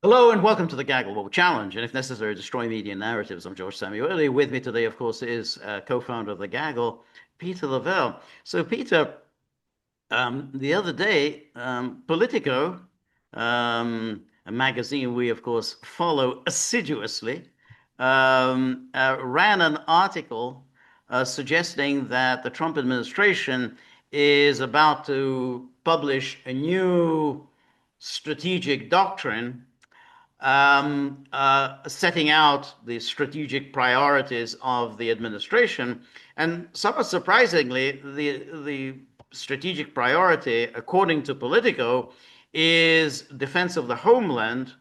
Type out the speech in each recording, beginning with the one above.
Hello and welcome to the Gaggle Challenge, and if necessary, destroy media narratives. I'm George Szamuely. With me today, of course, is co-founder of the Gaggle, Peter Lavelle. So, Peter, the other day, Politico, a magazine we, of course, follow assiduously, ran an article suggesting that the Trump administration is about to publish a new strategic doctrine setting out the strategic priorities of the administration. And somewhat surprisingly, the strategic priority, according to Politico, is defense of the homeland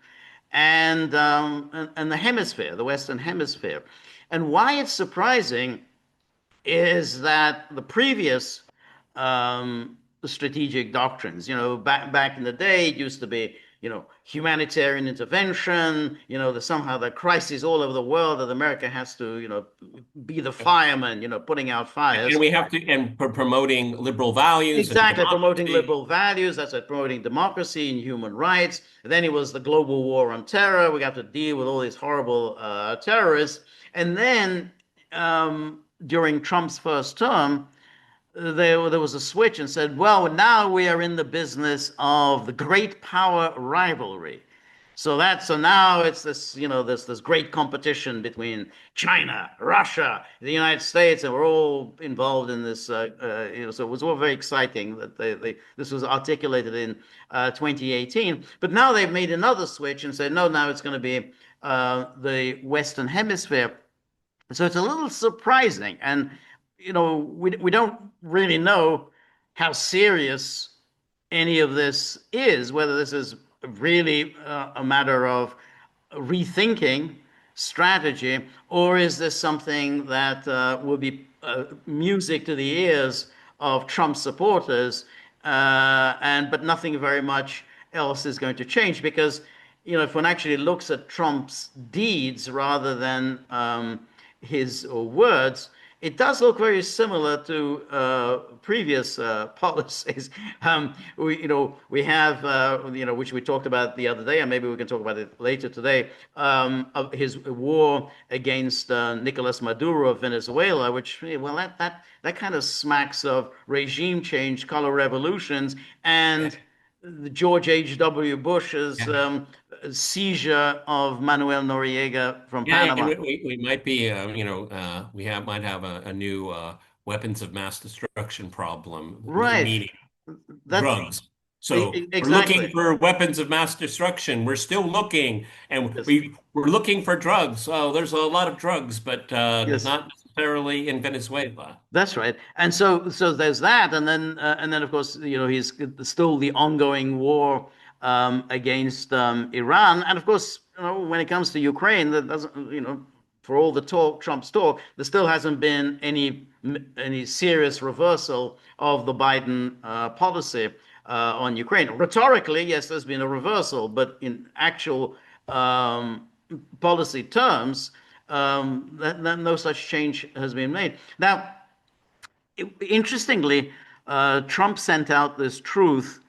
and the hemisphere, the Western Hemisphere. And why it's surprising is that the previous strategic doctrines, back in the day, it used to be humanitarian intervention, there's somehow the crisis all over the world that America has to, be the fireman, putting out fires. And we have to, and promoting liberal values and Exactly, promoting democracy. liberal values. That's it, promoting democracy and human rights. And then it was the global war on terror. We got to deal with all these horrible terrorists. And then during Trump's first term, there was a switch and said, well, now we are in the business of the great power rivalry. So now it's this, this great competition between China, Russia, the United States, and we're all involved in this. So it was all very exciting that this was articulated in 2018. But now they've made another switch and said, no, now it's going to be the Western Hemisphere. So it's a little surprising, and we don't really know how serious any of this is, whether this is really a matter of rethinking strategy, or is this something that will be music to the ears of Trump supporters, but nothing very much else is going to change because if one actually looks at Trump's deeds rather than his words, it does look very similar to previous policies. We have, which we talked about the other day, and maybe we can talk about it later today, of his war against Nicolas Maduro of Venezuela, which, well, that kind of smacks of regime change, color revolutions, and the George H.W. Bush's seizure of Manuel Noriega from Yeah, and Panama. we might be, might have a new weapons of mass destruction problem, Right. meaning That drugs. So we're looking exactly. for weapons of mass destruction. We're still looking, and Yes. we're looking for drugs. Oh, there's a lot of drugs, but Yes. not necessarily in Venezuela. That's right. And so there's that, and then of course he's still the ongoing war against Iran, and of course when it comes to Ukraine, that doesn't for all the talk, Trump's talk, there still hasn't been any serious reversal of the Biden policy on Ukraine. Rhetorically, yes, there's been a reversal, but in actual policy terms, no such change has been made. Now, interestingly, Trump sent out this truth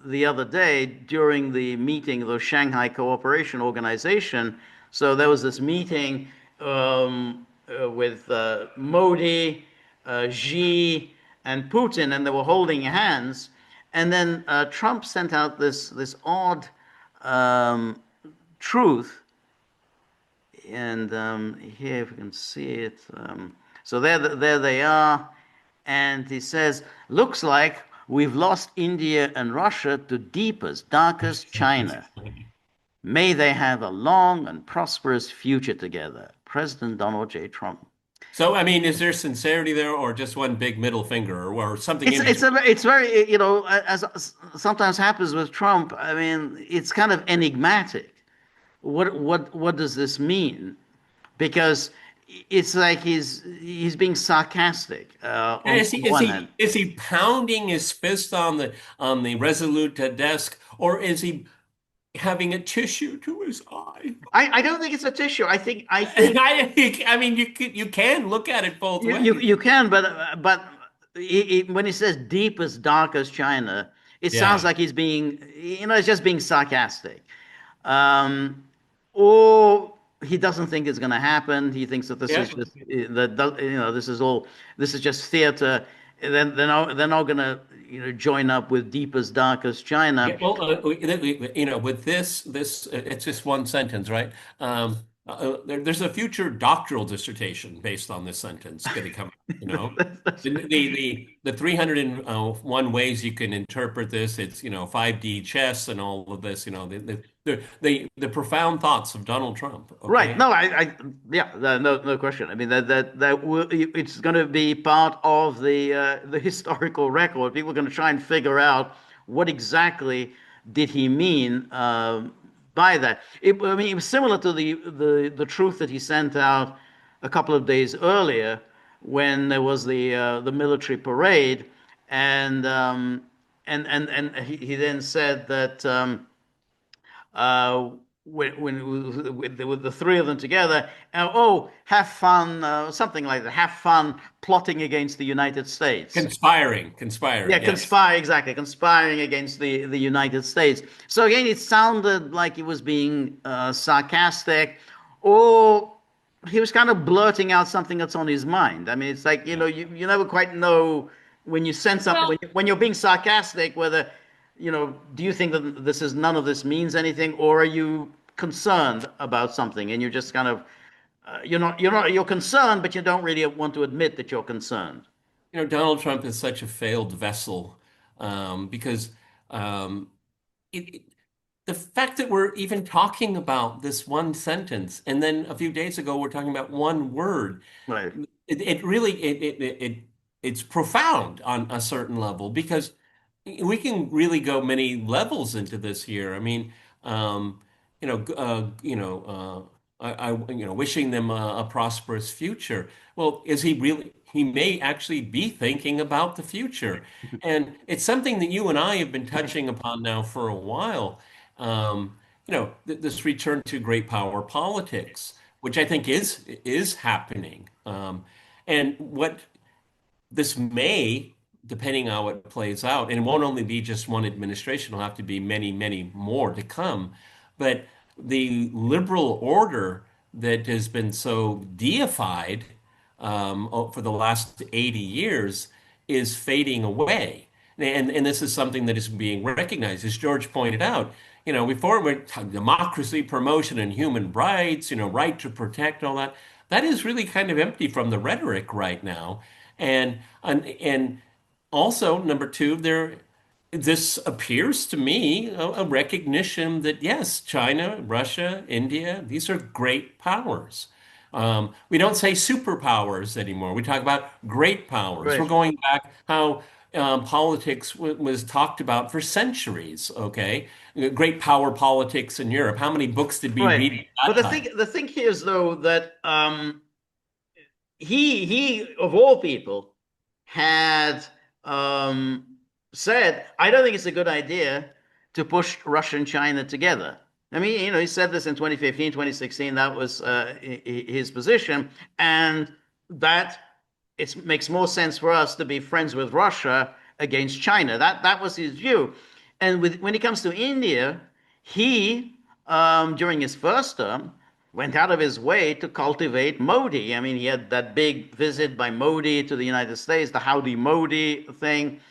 the other day during the meeting of the Shanghai Cooperation Organization. So there was this meeting with Modi, Xi, and Putin, and they were holding hands. And then Trump sent out this odd truth, and here if you can see it. So there they are, and he says, "Looks like we've lost India and Russia to deepest, darkest China. May they have a long and prosperous future together." President Donald J. Trump. So, I mean, is there sincerity there, or just one big middle finger, or something in between? It's very as sometimes happens with Trump. I mean, it's kind of enigmatic. What does this mean? Because it's like he's being sarcastic And on one hand. is he pounding his fist on the Resolute desk, or is he having a tissue to his eye? I don't think it's a tissue. I think I mean, you can look at it both ways. you can, but when he says deepest, darkest China, it sounds Yeah. like he's being, it's just being sarcastic. Um, or he doesn't think it's going to happen. He thinks that this Yeah. is just that this is all this is just theater. Then they're not going to join up with deepest darkest China. Yeah, well, with it's just one sentence, right? There's a future doctoral dissertation based on this sentence going to come out, the 301 ways you can interpret this. It's 5D chess and all of this. The profound thoughts of Donald Trump. Right. Okay. No, yeah, no question. I mean, it's going to be part of the historical record. People are going to try and figure out what exactly did he mean by that. I mean, it was similar to the truth that he sent out a couple of days earlier when there was the military parade, and and he then said that. Uh, with the three of them together, oh, have fun, something like that. Have fun plotting against the United States. Yeah, Conspiring. Yes. conspire, exactly, conspiring against the United States. So again, it sounded like he was being sarcastic, or he was kind of blurting out something that's on his mind. I mean, it's like, Yeah. you never quite know when you sense something, Well, when you're being sarcastic, whether, do you think that none of this means anything, or are you concerned about something and you're just kind of, you're concerned, but you don't really want to admit that you're concerned. Donald Trump is such a failed vessel because um, it, the fact that we're even talking about this one sentence, and then a few days ago we're talking about one word, Right. it really it's profound on a certain level because we can really go many levels into this here. I mean, you know, wishing them a prosperous future. Well, is he really? He may actually be thinking about the future, and it's something that you and I have been touching upon now for a while. This return to great power politics, which I think is happening. And what this may, depending on how it plays out, and it won't only be just one administration, it'll have to be many, many more to come. But the liberal order that has been so deified for the last 80 years is fading away. And this is something that is being recognized. As George pointed out, before we're democracy, promotion, and human rights, right to protect all that, that is really kind of empty from the rhetoric right now. And also number two, this appears to me a recognition that yes, China, Russia, India, these are great powers. We don't say superpowers anymore. We talk about great powers. We're Right. going back how politics was talked about for centuries. Okay, great power politics in Europe. How many books did we Right. read at But that time? the thing here is though that he of all people had um, said, I don't think it's a good idea to push Russia and China together. I mean, he said this in 2015, 2016. That was his position, and that it makes more sense for us to be friends with Russia against China. That was his view. And when it comes to India, he during his first term went out of his way to cultivate Modi. I mean, he had that big visit by Modi to the United States, the Howdy Modi thing.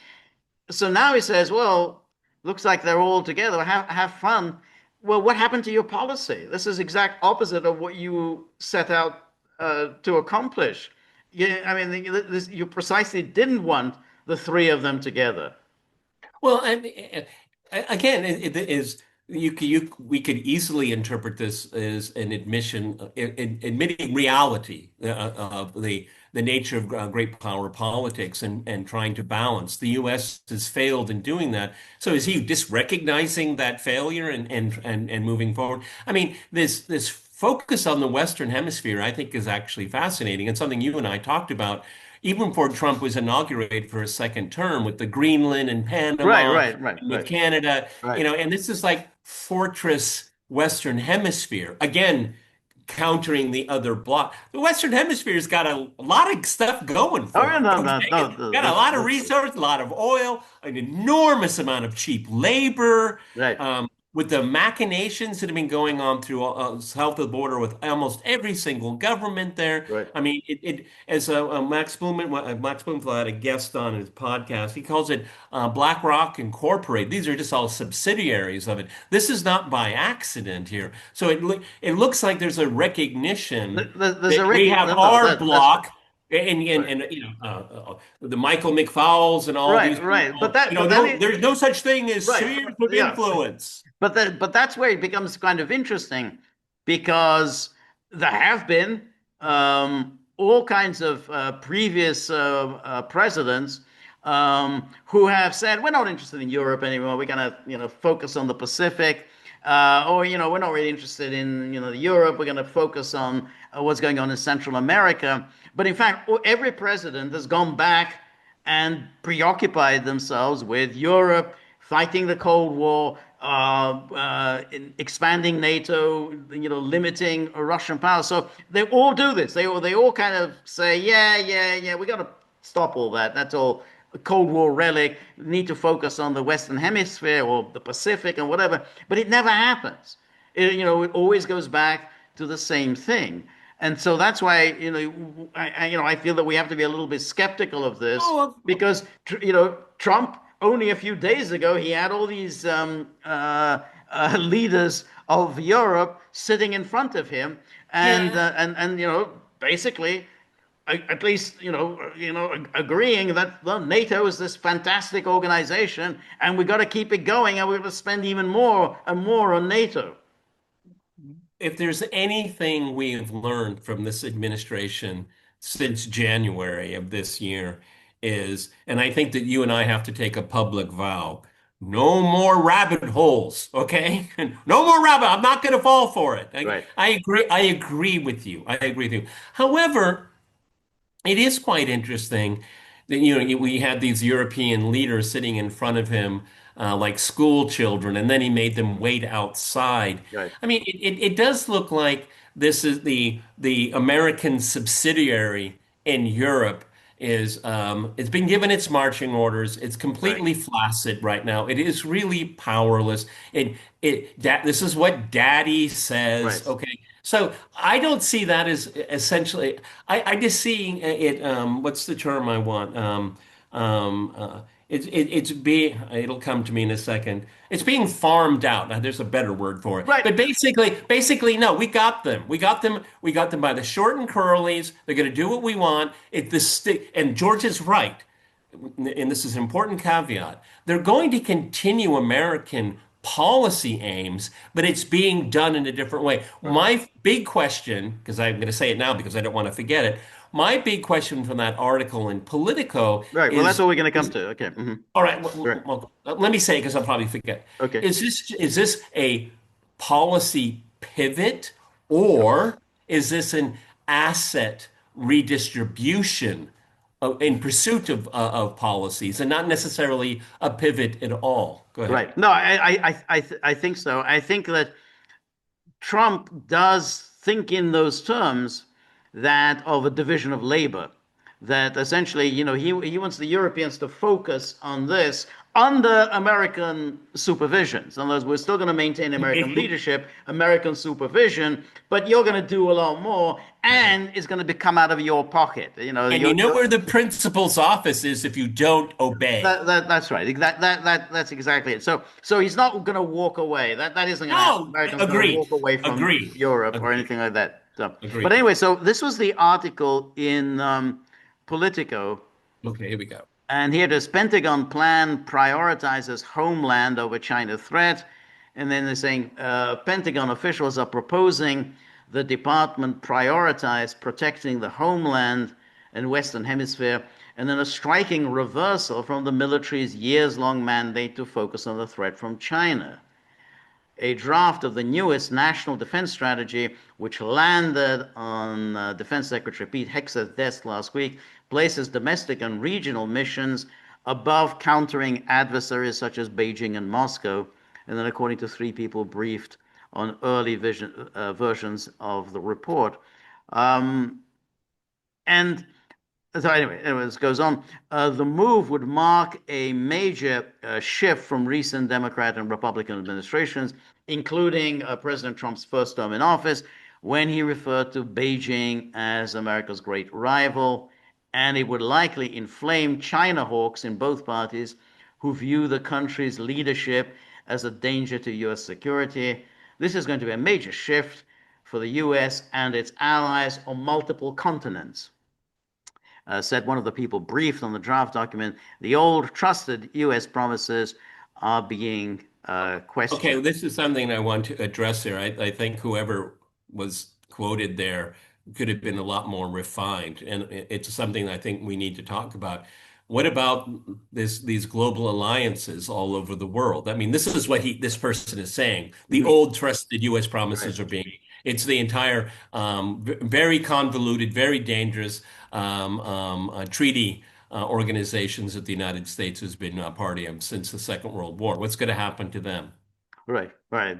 So now he says, well, looks like they're all together. Have fun. Well, what happened to your policy? This is exact opposite of what you set out to accomplish. I mean, you precisely didn't want the three of them together. Well, again, it is we could easily interpret this as an admission, admitting reality of the nature of great power politics and trying to balance. The U.S. has failed in doing that. So is he just recognizing that failure and moving forward? I mean, this focus on the Western Hemisphere, I think, is actually fascinating and something you and I talked about even before Trump was inaugurated for a second term with the Greenland and Right, Panama right, right, and with right, Canada, right. and this is like fortress Western Hemisphere. Again, countering the other bloc. The Western Hemisphere's got a lot of stuff going Oh, for yeah, it. no, no, Okay, it's no, got a lot of resources, a lot of oil, an enormous amount of cheap labor. right, With the machinations that have been going on through south of the border with almost every single government there. right. I mean, as Max Blumenthal had a guest on his podcast. He calls it BlackRock Incorporated. These are just all subsidiaries of it. This is not by accident here. So it looks like there's a recognition There's that a we have no, no, our that's block right, and the Michael McFowles and all these right. people. But then No, there's no such thing as right, spheres of yeah. influence. But that's where it becomes kind of interesting because there have been all kinds of previous presidents who have said we're not interested in Europe anymore. We're going to focus on the Pacific, or we're not really interested in Europe. We're going to focus on what's going on in Central America. But in fact, every president has gone back and preoccupied themselves with Europe, fighting the Cold War, expanding NATO, limiting Russian power. So they all do this. They all kind of say, yeah, we got to stop all that. That's all a Cold War relic. We need to focus on the Western Hemisphere or the Pacific and whatever. But it never happens. It always goes back to the same thing. And so that's why I feel that we have to be a little bit skeptical of this Oh, because Trump only a few days ago he had all these leaders of Europe sitting in front of him and yeah. basically at least agreeing that well, NATO is this fantastic organization and we got to keep it going and we're going to spend even more and more on NATO. If there's anything we've learned from this administration since January of this year is, and I think that you and I have to take a public vow, no more rabbit holes, okay? No more rabbit. I'm not going to fall for it. Right. I agree. I agree with you. I agree with you. However, it is quite interesting that we had these European leaders sitting in front of him like school children, and then he made them wait outside. Right. I mean, it does look like this is the American subsidiary in Europe is it's been given its marching orders. It's Right. completely flaccid right now. It is really powerless. This is what Daddy says. Right. Okay. So I don't see that as essentially. I just see it. What's the term I want? It's being. It'll come to me in a second. It's being farmed out. Now, there's a better word for it. Right. But basically, no. We got them. We got them. We got them by the short and curlies. They're going to do what we want. And George is right, and this is an important caveat, they're going to continue American policy aims, but it's being done in a different way. Right. My big question, because I'm going to say it now because I don't want to forget it, my big question from that article in Politico Right. Well, that's is, what we're going to come is to. Okay. all right, Right. let me say it because I'll probably forget. Okay. Is this a policy pivot or is this an asset redistribution in pursuit of policies and not necessarily a pivot at all? Go ahead. Right. No, I think so. I think that Trump does think in those terms that of a division of labor, that essentially, he wants the Europeans to focus on this under American supervision. So in other words, we're still going to maintain American leadership, American supervision, but you're going to do a lot more, and it's going to come out of your pocket. And you know where the principal's office is if you don't obey. That's right. That's exactly it. So he's not going to walk away. That isn't going to happen. No, Americans going to agreed. walk away from Agreed. Europe or Agreed. anything like that. So, but Agreed. anyway, so this was the article in Politico, Okay, here we go. and here it is: Pentagon plan prioritizes homeland over China threat, and then they're saying Pentagon officials are proposing the department prioritize protecting the homeland and Western Hemisphere, and then a striking reversal from the military's years-long mandate to focus on the threat from China. A draft of the newest national defense strategy, which landed on Defense Secretary Pete Hegseth's desk last week, places domestic and regional missions above countering adversaries such as Beijing and Moscow. And then, according to three people briefed on early versions of the report. Um, and so anyway, this goes on. The move would mark a major shift from recent Democrat and Republican administrations, including President Trump's first term in office, when he referred to Beijing as America's great rival. And it would likely inflame China hawks in both parties who view the country's leadership as a danger to U.S. security. This is going to be a major shift for the U.S. and its allies on multiple continents. Said one of the people briefed on the draft document. The old trusted U.S. promises are being Okay, questioned. this is something I want to address here. I think whoever was quoted there could have been a lot more refined, and it's something I think we need to talk about. What about these global alliances all over the world? I mean, this is what this person is saying. The Mhm. old trusted U.S. Right. promises are being. It's the entire very convoluted, very dangerous treaty organizations that the United States has been a party of since the Second World War. What's going to happen to them? Right, right.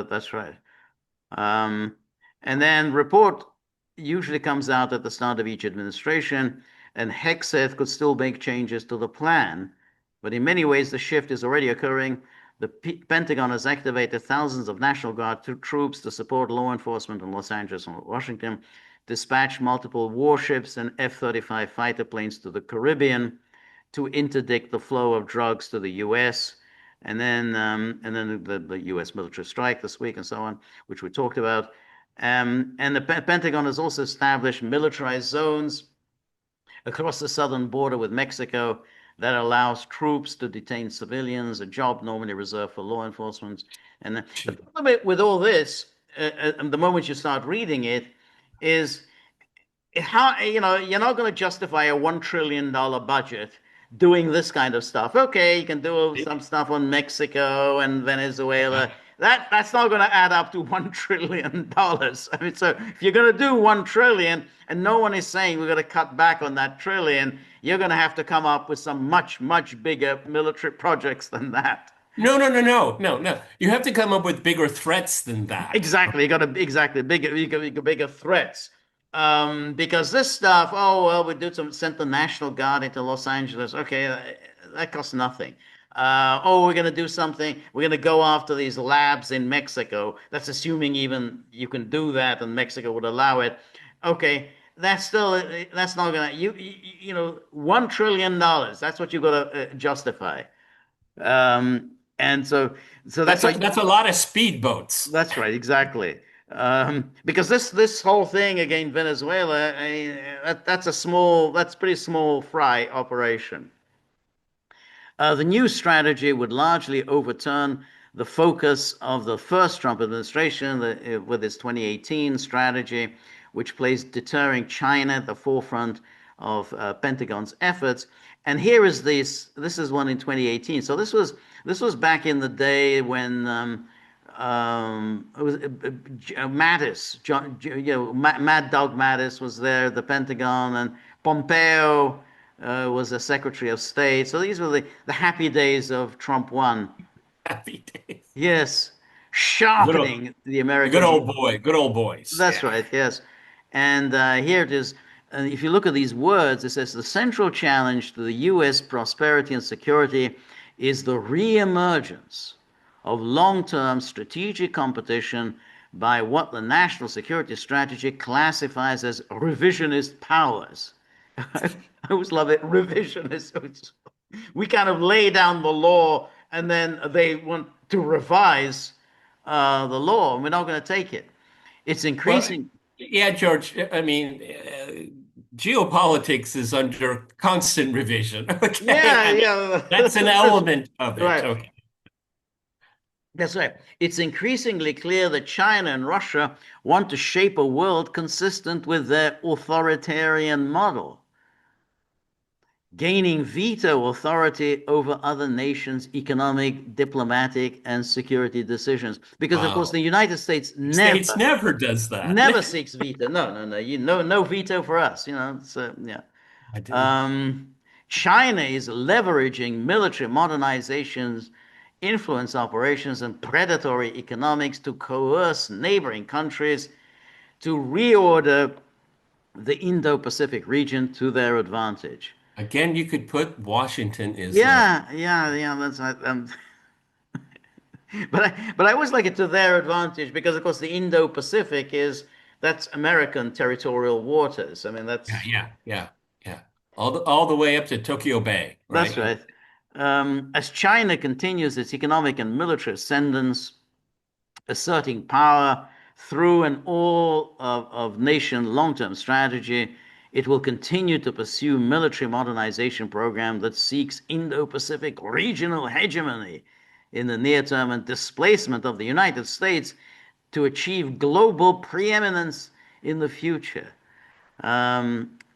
That's right. Um, and then report usually comes out at the start of each administration, and Hexeth could still make changes to the plan. But in many ways, the shift is already occurring. The Pentagon has activated thousands of National Guard troops to support law enforcement in Los Angeles and Washington, dispatched multiple warships and F-35 fighter planes to the Caribbean to interdict the flow of drugs to the U.S. And then the U.S. military strike this week and so on, which we talked about. And the Pentagon has also established militarized zones across the southern border with Mexico that allows troops to detain civilians, a job normally reserved for law enforcement. And the problem with all this, the moment you start reading it, is how you're not going to justify a $1 trillion budget doing this kind of stuff. Okay, you can do some stuff on Mexico and Venezuela. That's not going to add up to $1 trillion. I mean, so if you're going to do 1 trillion and no one is saying we're going to cut back on that trillion, you're going to have to come up with some much bigger military projects than that. No, no, no, no, no, no. You have to come up with bigger threats than that. Exactly. You got to exactly bigger, bigger threats. Because this stuff, oh well, we do some sent the National Guard into Los Angeles. Okay, that costs nothing. Oh, we're gonna do something. We're gonna go after these labs in Mexico. That's assuming even you can do that, and Mexico would allow it. Okay, that's not gonna $1 trillion. That's what you gotta justify. And so that's why. That's a lot of speedboats. That's right, exactly. Because this whole thing against Venezuela, that's pretty small fry operation. The new strategy would largely overturn the focus of the first Trump administration with its 2018 strategy, which placed deterring China at the forefront of Pentagon's efforts. And here is this. This is one in 2018. So this was back in the day when it was Mattis, Mad Dog Mattis was there, the Pentagon, and Pompeo was the Secretary of State. So these were the happy days of Trump one. Happy days. Yes, Good old, sharpening the good American. old boy, good old boys. That's Yeah. right, yes. And here it is. If you look at these words, it says the central challenge to the U.S. prosperity and security is the reemergence of long-term strategic competition by what the national security strategy classifies as revisionist powers. I always love it, revisionist. We kind of lay down the law and then they want to revise the law, and we're not going to take it. It's Well, increasing. yeah, George. I mean, geopolitics is under constant revision. Okay, Yeah, I mean yeah. that's an element of it. Right. Okay. That's right. It's increasingly clear that China and Russia want to shape a world consistent with their authoritarian model, gaining veto authority over other nations' economic, diplomatic, and security decisions. Because, of course, Wow. the United States States never does that. never seeks veto. No, no, no. No veto for us. So yeah. I didn't. Um, China is leveraging military modernizations influence operations, and predatory economics to coerce neighboring countries to reorder the Indo-Pacific region to their advantage. Again, you could put Washington is Yeah. That's but I always like it to their advantage because, of course, the Indo-Pacific that's American territorial waters. I mean, yeah, yeah, yeah, yeah. All the way up to Tokyo Bay, that's right? right. As China continues its economic and military ascendance, asserting power through an all of nation long-term strategy, it will continue to pursue military modernization program that seeks Indo-Pacific regional hegemony in the near term and displacement of the United States to achieve global preeminence in the future.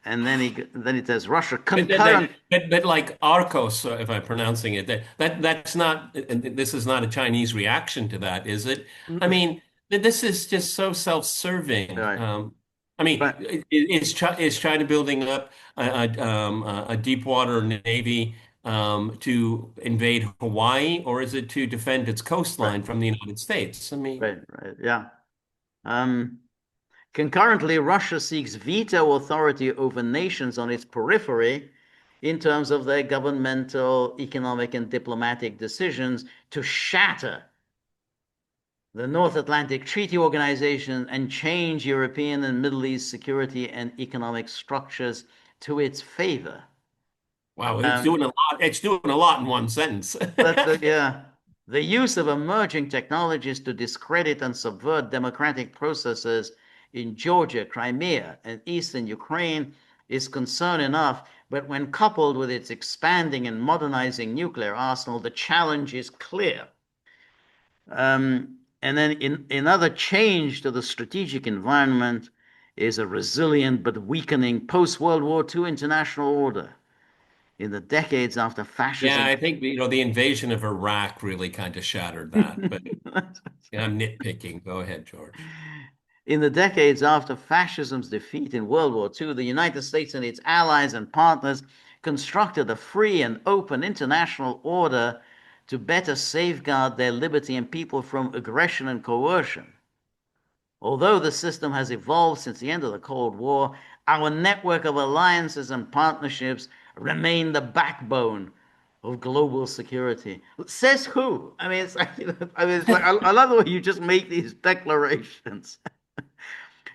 And then he says Russia concurrent. But like Arcos, if I'm pronouncing it, that's not. This is not a Chinese reaction to that, is it? I mean, this is just so self-serving. Right, I mean, right, is China building up a deep water navy to invade Hawaii, or is it to defend its right, coastline from the United States? I mean, right. Yeah. Um, Concurrently, Russia seeks veto authority over nations on its periphery in terms of their governmental, economic, and diplomatic decisions to shatter the North Atlantic Treaty Organization and change European and Middle East security and economic structures to its favor. wow, it's Um, doing a lot. It's doing a lot in one sentence. yeah. The use of emerging technologies to discredit and subvert democratic processes in Georgia, Crimea, and eastern Ukraine is concern enough, but when coupled with its expanding and modernizing nuclear arsenal, the challenge is clear. And then another change to the strategic environment is a resilient but weakening post-World War II international order. In the decades after Yeah, fascism. I think the invasion of Iraq really kind of shattered that. But yeah, I'm nitpicking. Go ahead, George. In the decades after fascism's defeat in World War II, the United States and its allies and partners constructed a free and open international order to better safeguard their liberty and people from aggression and coercion. Although the system has evolved since the end of the Cold War, our network of alliances and partnerships remain the backbone of global security. Says who? I mean, it's like I love the way you just make these declarations.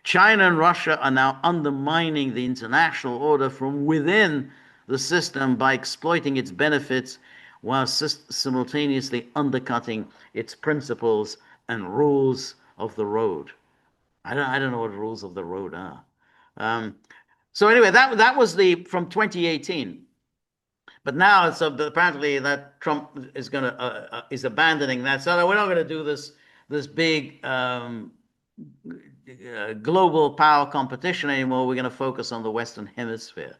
China and Russia are now undermining the international order from within the system by exploiting its benefits while simultaneously undercutting its principles and rules of the road. I don't know what rules of the road are. Um, so anyway, that was the from 2018. But now so apparently that Trump is abandoning that. So we're not going to do this big global power competition anymore. We're going to focus on the Western Hemisphere.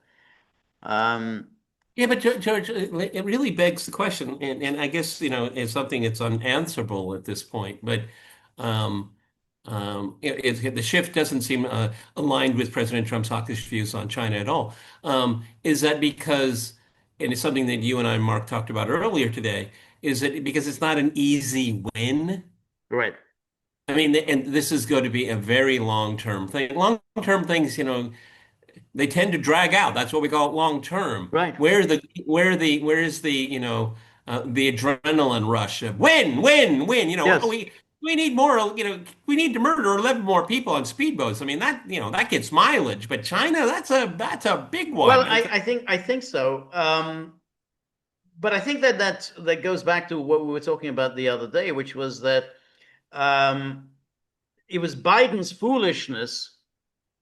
Um, Yeah, but George, it really begs the question, and I guess, it's something that's unanswerable at this point. But um, the shift doesn't seem aligned with President Trump's hawkish views on China at all. Is that because, and it's something that you and I, Mark, talked about earlier today, is it because it's not an easy win? right, I mean, and this is going to be a very long-term thing. Long-term things, they tend to drag out. That's what we call it long term. right. Where is the adrenaline rush of win, win, win? Yes. We need more, we need to murder 11 more people on speedboats. I mean, that gets mileage, but China, that's a big Well, one. I think so. But I think that goes back to what we were talking about the other day, which was that um, it was Biden's foolishness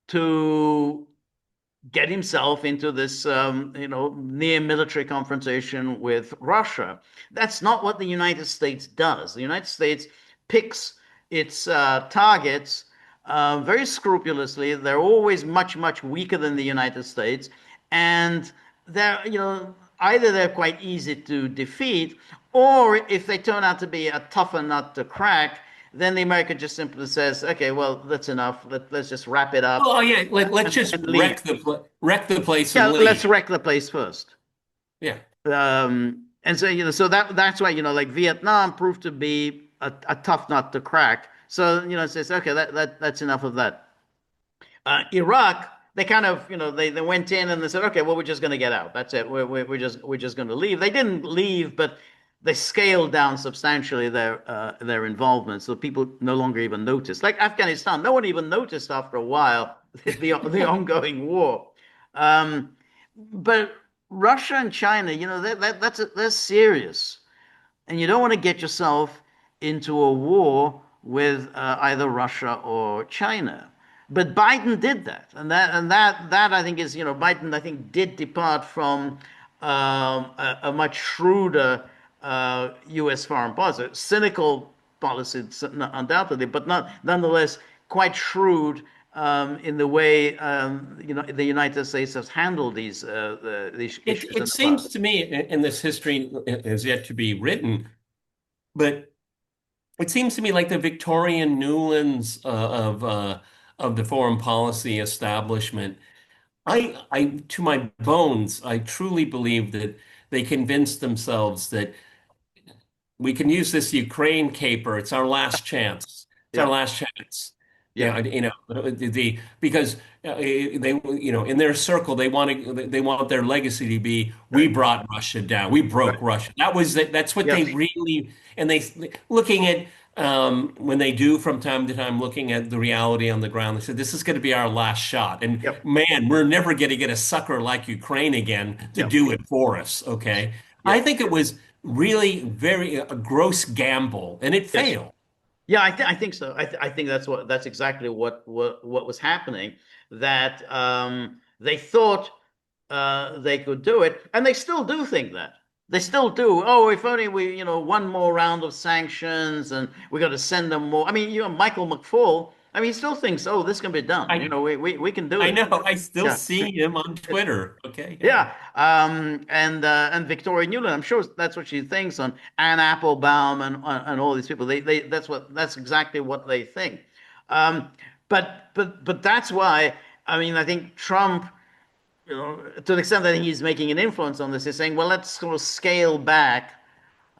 to get himself into this, near military confrontation with Russia. That's not what the United States does. The United States picks its targets very scrupulously. They're always much, much weaker than the United States, and either they're quite easy to defeat, or if they turn out to be a tougher nut to crack, then the America just simply says, okay, well, that's enough. Let's just wrap it up Oh yeah, let's just and leave. wreck the place Yeah, and let's leave. wreck the place first. Yeah. Um, And so, so that's why, like Vietnam proved to be a tough nut to crack. So, it says, okay, that's enough of that. Iraq, they kind of, they went in and they said, okay, well, we're just going to get out. That's it. We're just going to leave. They didn't leave, but they scaled down substantially their involvement, so people no longer even noticed. Like Afghanistan, no one even noticed after a while the ongoing war. But Russia and China, that's serious, and you don't want to get yourself into a war with either Russia or China. But Biden did that, and that I think is, Biden I think did depart from a much shrewder U.S. foreign policy, cynical policy undoubtedly, but not nonetheless quite shrewd in the way the United States has handled these It issues in it the past. seems to me, and this history is yet to be written, but it seems to me like the Victorian Newlands of the foreign policy establishment. I to my bones, I truly believe that they convinced themselves that we can use this Ukraine caper. It's our last chance. It's our Yeah, last chance. yeah, Because they in their circle they want their legacy to be we right, brought Russia down. We right. broke Russia. That's what Yeah, they really and they looking at when they do from time to time looking at the reality on the ground. They said this is going to be our last shot. And yep, man, we're never going to get a sucker like Ukraine again to yep, do it for us. Okay. I yep. think it was really very a gross gamble, and it Yes. failed. Yeah, I think so. I think that's exactly what was happening. That they thought they could do it, and they still do think that. They still do. Oh, if only we, one more round of sanctions, and we got to send them more. I mean, Michael McFaul. I mean, he still thinks, oh, this can be done. I We can do I it. know. I still Yeah. see him on Twitter. Okay, yeah. Yeah, and Victoria Newland, I'm sure that's what she thinks on Anne Applebaum and all these people. They that's exactly what they think. Um, but that's why I mean I think Trump, to the extent that he's making an influence on this, is saying, well, let's sort of scale back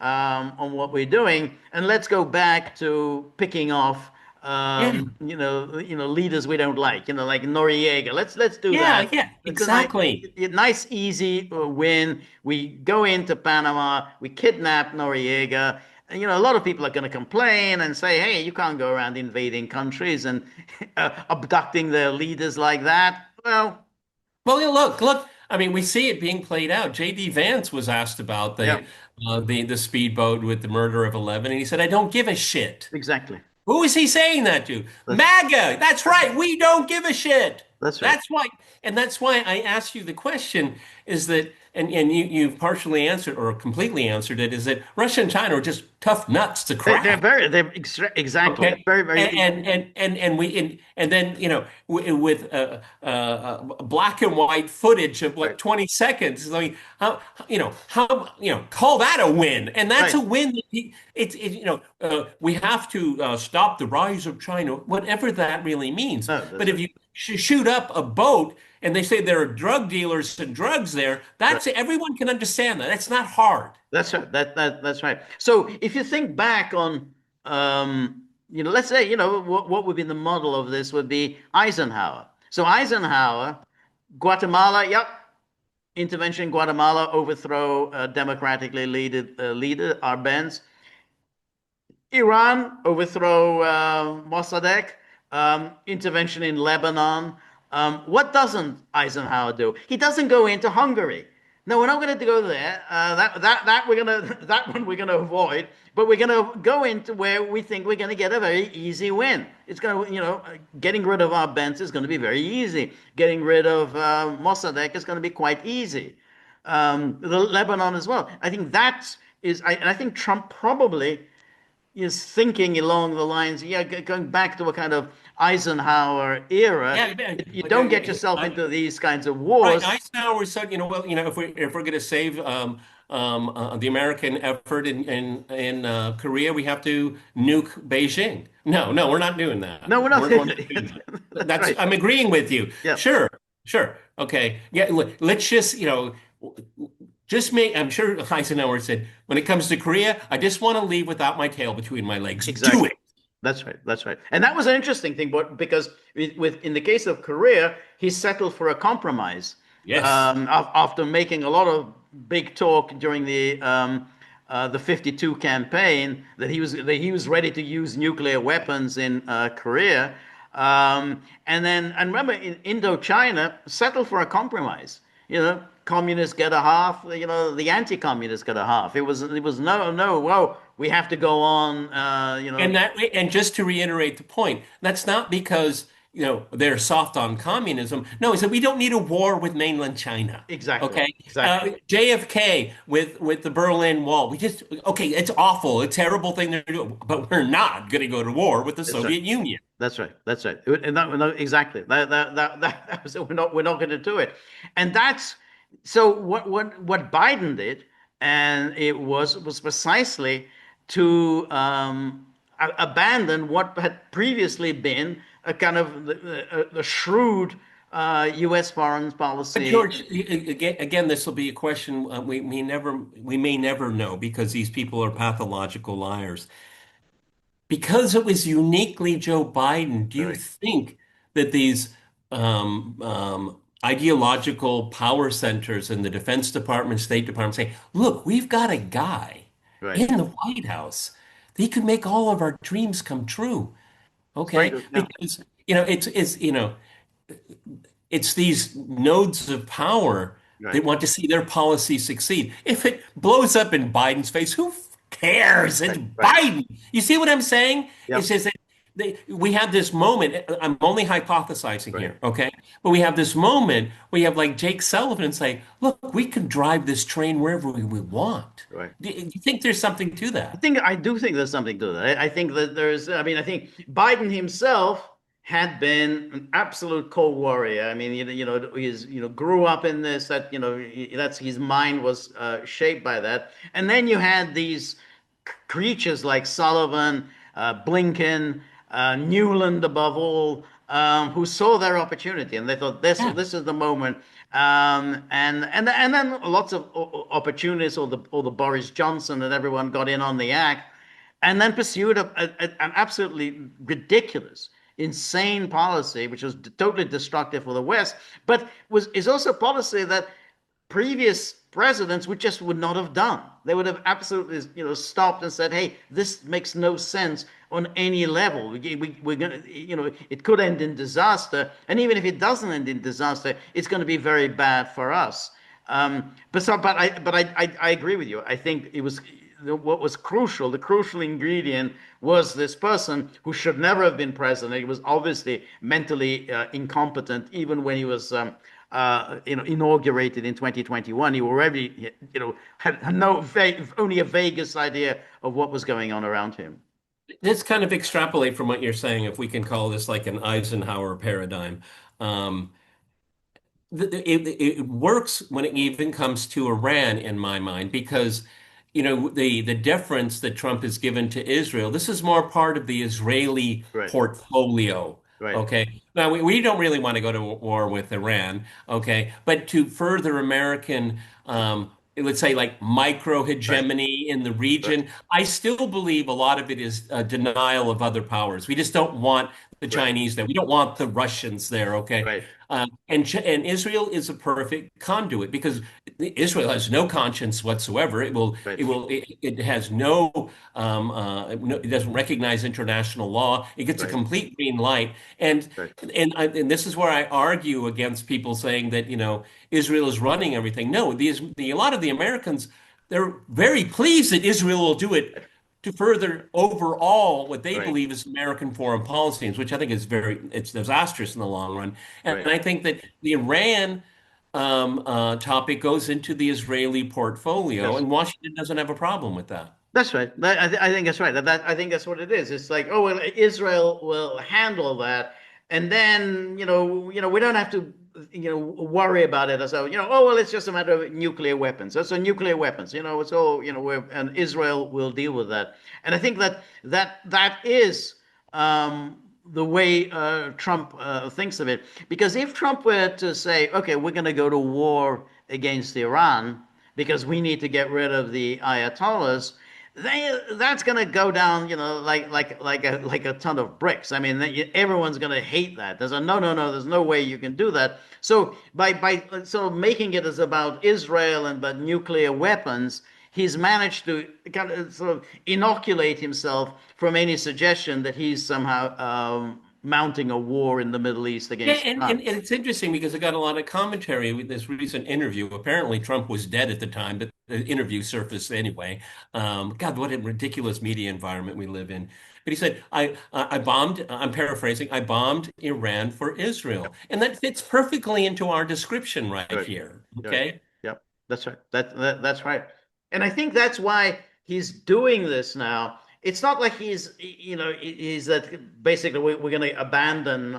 on what we're doing, and let's go back to picking off, Yeah. leaders we don't like, like Noriega. Let's do Yeah, that. yeah, It's a nice, exactly. nice, easy win. We go into Panama, we kidnap Noriega. And, a lot of people are going to complain and say, "Hey, you can't go around invading countries and abducting their leaders like that." Well, Well, yeah, look. I mean, we see it being played out. J.D. Vance was asked about yeah, the speedboat with the murder of 11, and he said, "I don't give a shit." exactly. Who is he saying that to? That's MAGA. That's that's right. We don't give a shit. that's right. That's why, and that's why I asked you the question is that, and you've partially answered or completely answered it, is that Russia and China are just tough nuts to They're crack. exactly. They're Okay. very, very. And then, with black and white footage of Right, what 20 seconds, I mean, call that a win. And that's right. a win that we have to stop the rise of China, whatever that really means. No, But that's if right. you shoot up a boat and they say there are drug dealers and drugs there, Right. everyone can understand that. That's not hard. That's right. That's right. So if you think back on, let's say, what would be the model of this would be Eisenhower. So Eisenhower, Guatemala, yep, intervention in Guatemala, overthrow democratically leader Arbenz. Iran, overthrow Mossadegh, intervention in Lebanon. What doesn't Eisenhower do? He doesn't go into Hungary. No, we're not going to go there. That we're gonna that one we're going to avoid. But we're going to go into where we think we're going to get a very easy win. It's going to, getting rid of our Benz is going to be very easy. Getting rid of Mossadegh is going to be quite easy. The Lebanon as well. I think that is, and I think Trump probably is thinking along the lines, yeah, going back to a kind of Eisenhower era. Yeah, yeah, You like, don't get yourself into these kinds of right. wars. Eisenhower said, well, if we're going to save the American effort in Korea, we have to nuke Beijing. No, no, we're not doing that. No, we're not. We're not doing that. That's right. I'm agreeing with you. Yeah, Sure, sure. Okay. Yeah. Let's just, Just make, I'm sure Eisenhower said, when it comes to Korea, I just want to leave without my tail between my legs. Do Exactly. it. That's right. That's right. And that was an interesting thing, but because in the case of Korea, he settled for a compromise Yes. after making a lot of big talk during the 52 campaign that he was ready to use nuclear weapons in Korea. And remember, in Indochina, settled for a compromise. You know, communists get a half. You know, the anti-communists get a half. It was no. Well, we have to go on. And just to reiterate the point, that's not because, they're soft on communism. No, it's that we don't need a war with mainland China. Exactly. Okay. Exactly. JFK with the Berlin Wall. Okay, it's awful, a terrible thing they're doing, but we're not going to go to war with the That's right. Soviet Union. That's right. That's right. And that, no, exactly. That was, we're not going to do it. And that's so what Biden did, and it was precisely to abandon what had previously been a kind of a shrewd U.S. foreign But policy. George, again, this will be a question we may never know because these people are pathological liars. Because it was uniquely Joe Biden, do you Right. think that these ideological power centers in the Defense Department, State Department say, look, we've got a guy Right. in the White House. He could make all of our dreams come true. It's very Okay? good. Yeah. Because, it's these nodes of power that Right. want to see their policy succeed. If it blows up in Biden's face, who cares? It's Right. Right. Biden. You see what I'm saying? It's Yep. just that we have this moment. I'm only hypothesizing Right. here, okay? But we have this moment where you have like Jake Sullivan say, look, we can drive this train wherever we want. Right. Do you think there's something to that? I do think there's something to that. I think that I think Biden himself had been an absolute cold warrior. I mean, he's grew up in this. That that's his mind was shaped by that. And then you had these creatures like Sullivan, Blinken, Newland, above all, who saw their opportunity and they thought Yeah. this is the moment. And then lots of opportunists, or the Boris Johnson and everyone got in on the act, and then pursued an absolutely ridiculous, insane policy, which was totally destructive for the West, but is also a policy that previous presidents would not have done. They would have absolutely, stopped and said, "Hey, this makes no sense on any level. We're gonna, it could end in disaster, and even if it doesn't end in disaster, it's going to be very bad for us." But I agree with you. I think it was what was crucial. The crucial ingredient was this person who should never have been president. He was obviously mentally incompetent, even when he was inaugurated in 2021. He already, had only a vaguest idea of what was going on around him. Let's kind of extrapolate from what you're saying, if we can call this like an Eisenhower paradigm. Um, it works when it even comes to Iran, in my mind, because the deference that Trump has given to Israel, this is more part of the Israeli Right, portfolio. right, Okay. Now we don't really want to go to war with Iran, okay, but to further American, let's say like micro right, hegemony in the right, region, I still believe a lot of it is a denial of other powers. We just don't want the right, Chinese there. We don't want the Russians there, okay? right, And Israel is a perfect conduit because Israel has no conscience whatsoever. right, It has it doesn't recognize international law. It gets a right, complete green light. And right, and this is where I argue against people saying that Israel is running everything. No, a lot of the Americans, they're very pleased that Israel will do it to further overall what they right, believe is American foreign policy, which I think it's disastrous in the long run. And right. I think that the Iran topic goes into the Israeli portfolio, Yes. and Washington doesn't have a problem with that. That's right. I think that's right. I think that's what it is. It's like, oh well, Israel will handle that, and then we don't have to worry about it as though oh well, it's just a matter of nuclear weapons. That's a nuclear weapons. It's all and Israel will deal with that. And I think that is the way Trump thinks of it. Because if Trump were to say, okay, we're going to go to war against Iran, because we need to get rid of the Ayatollahs, that's going to go down, like a ton of bricks. I mean, everyone's going to hate that. There's a no, no, no. There's no way you can do that. So by sort of making it as about Israel and about nuclear weapons, he's managed to kind of sort of inoculate himself from any suggestion that he's somehow mounting a war in the Middle East Yeah, against and Iran. it's interesting because I got a lot of commentary with this recent interview. Apparently, Trump was dead at the time, but the interview surfaced anyway. God, what a ridiculous media environment we live in. But he said, I bombed, I'm paraphrasing, I bombed Iran for Israel. And that fits perfectly into our description right Right. here. Right. Okay? Yep. That's right. That's right. And I think that's why he's doing this now. It's not like he's that basically we're going to abandon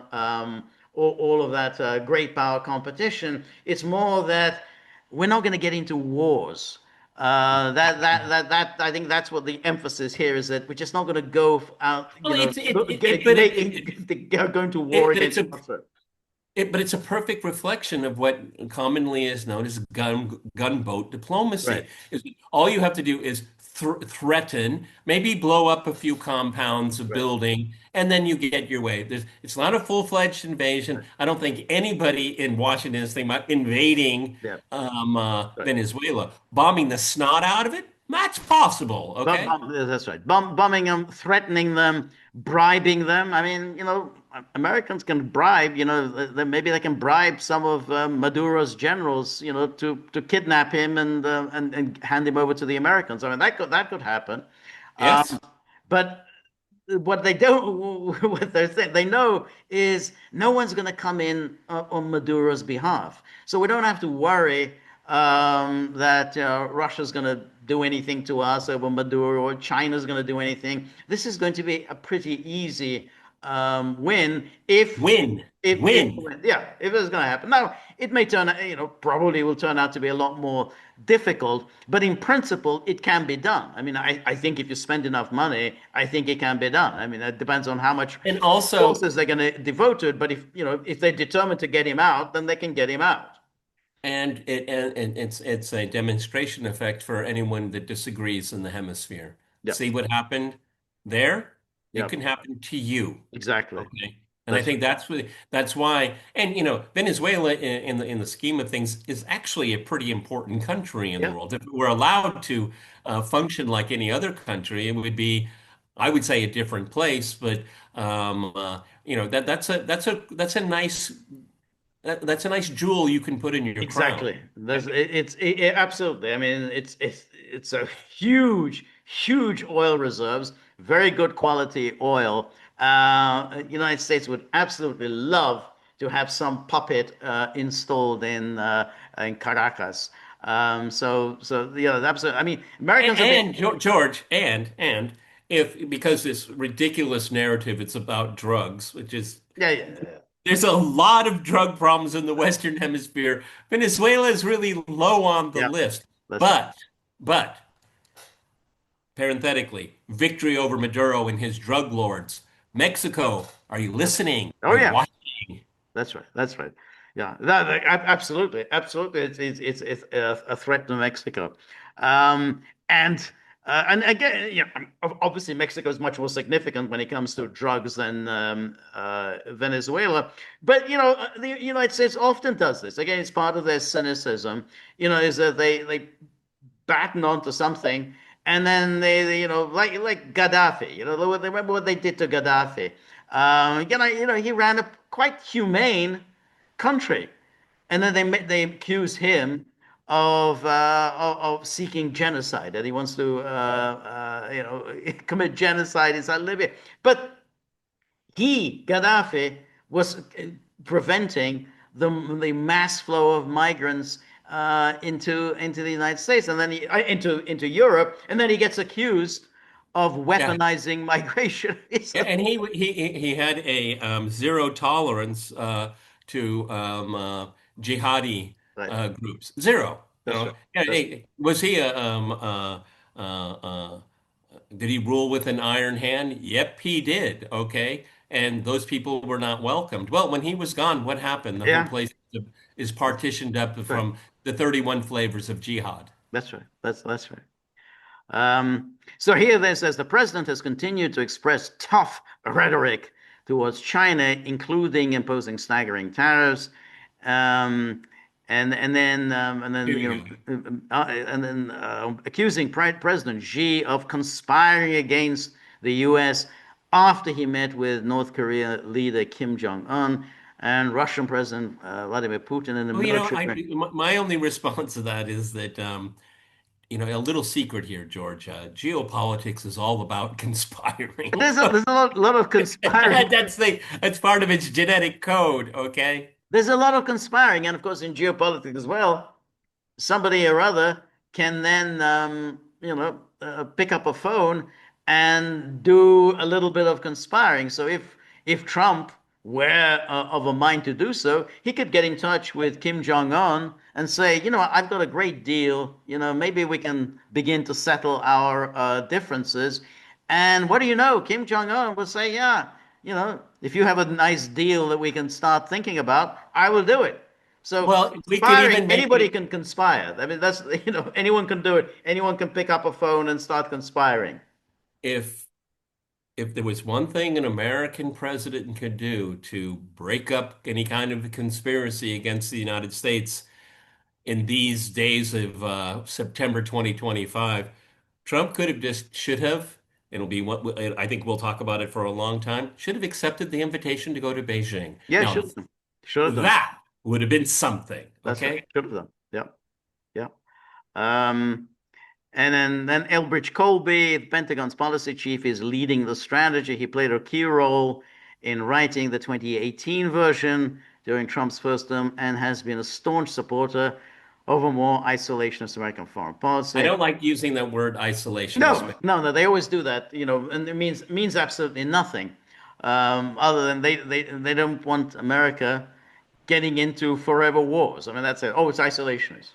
all of that great power competition. It's more that we're not going to get into wars. I think that's what the emphasis here is, that we're just not going to go out, Well, but going to war but it's against a Russia. But it's a perfect reflection of what commonly is known as gunboat diplomacy. Right. Is all you have to do is threaten, maybe blow up a few compounds of Right. building, and then you get your way. It's not a full-fledged invasion. Right. I don't think anybody in Washington is thinking about invading Yeah. Right. Venezuela, bombing the snot out of it. That's possible. Okay. That's right. Bombing them, threatening them, bribing them. I mean, Americans can bribe. Maybe they can bribe some of Maduro's generals, to kidnap him and hand him over to the Americans. I mean, that could happen. Yes. But what they don't, what they know is no one's going to come in on Maduro's behalf. So we don't have to worry that Russia's going to do anything to us over Maduro, or China's going to do anything. This is going to be a pretty easy win Win. if Win. yeah, if it's going to happen. Now, it may turn out, probably will turn out to be a lot more difficult, but in principle, it can be done. I mean, I think if you spend enough money, I think it can be done. I mean, it depends on how much And also, resources they're going to devote to it. But if they're determined to get him out, then they can get him out. and it's a demonstration effect for anyone that disagrees in the hemisphere. Yep. See what happened there? It Yep. can happen to you. Exactly. Okay. And I That's think that's why, and Venezuela in the scheme of things is actually a pretty important country in the yeah. world. If it were allowed to function like any other country, it would be, I would say, a different place. But that's a nice that's a nice jewel you can put in your crown. Exactly. Absolutely. I mean, it's a huge oil reserves, very good quality oil. United States would absolutely love to have some puppet installed in Caracas. Absolutely. I mean, Americans have been. George, and if because this ridiculous narrative, it's about drugs, which is Yeah, yeah, yeah. there's a lot of drug problems in the Western Hemisphere. Venezuela is really low on the Yeah, list. that's right. But parenthetically, victory over Maduro and his drug lords. Mexico, are you listening? Oh Are you yeah, watching? that's right. That's right. Yeah, absolutely, absolutely. It's a threat to Mexico, and again, obviously Mexico is much more significant when it comes to drugs than Venezuela. But the United States often does this. Again, it's part of their cynicism. Is that they batten onto something, and then like Gaddafi. They remember what they did to Gaddafi. He ran a quite humane country, and then they accuse him of seeking genocide, that he wants to commit genocide inside Libya. But Gaddafi, was preventing the mass flow of migrants into the United States, and then into Europe, and then he gets accused of Yeah. weaponizing migration. Yeah, and he had a zero tolerance to jihadi Right. groups. Zero. That's right. Yeah, That's was he did he rule with an iron hand? Yep, he did. Okay, and those people were not welcomed. Well, when he was gone, what happened? The whole yeah. place is partitioned up Right. from the 31 flavors of jihad. That's right. That's right. So here it says the president has continued to express tough rhetoric towards China, including imposing staggering tariffs, um, and then Here we go. accusing President Xi of conspiring against the U.S. after he met with North Korea leader Kim Jong-un and Russian President Vladimir Putin in a Well, you know, military. my only response to that is that you know, a little secret here, George. Geopolitics is all about conspiring. There's a lot of conspiring. That's part of its genetic code, okay? There's a lot of conspiring, and of course, in geopolitics as well, somebody or other can then, pick up a phone and do a little bit of conspiring. So if Trump were of a mind to do so, he could get in touch with Kim Jong Un and say, I've got a great deal. Maybe we can begin to settle our differences. And what do you know? Kim Jong Un will say, yeah, if you have a nice deal that we can start thinking about, I will do it. So Well, we could conspiring, even make anybody it can conspire. I mean, that's, anyone can do it. Anyone can pick up a phone and start conspiring. if if there was one thing an American president could do to break up any kind of conspiracy against the United States in these days of September 2025, Trump could have just should have, it'll be what I think we'll talk about it for a long time, should have accepted the invitation to go to Beijing. Yeah, Now, should have done. Should have done. that would have been something, That's right. okay? Should have done. Yeah, yeah. Um, and then Elbridge Colby, the Pentagon's policy chief, is leading the strategy. He played a key role in writing the 2018 version during Trump's first term and has been a staunch supporter of a more isolationist American foreign I policy. don't like using that word No, isolationist. no, no. They always do that, and it means absolutely nothing, other than they don't want America getting into forever wars. I mean, that's it. Oh, it's isolationist.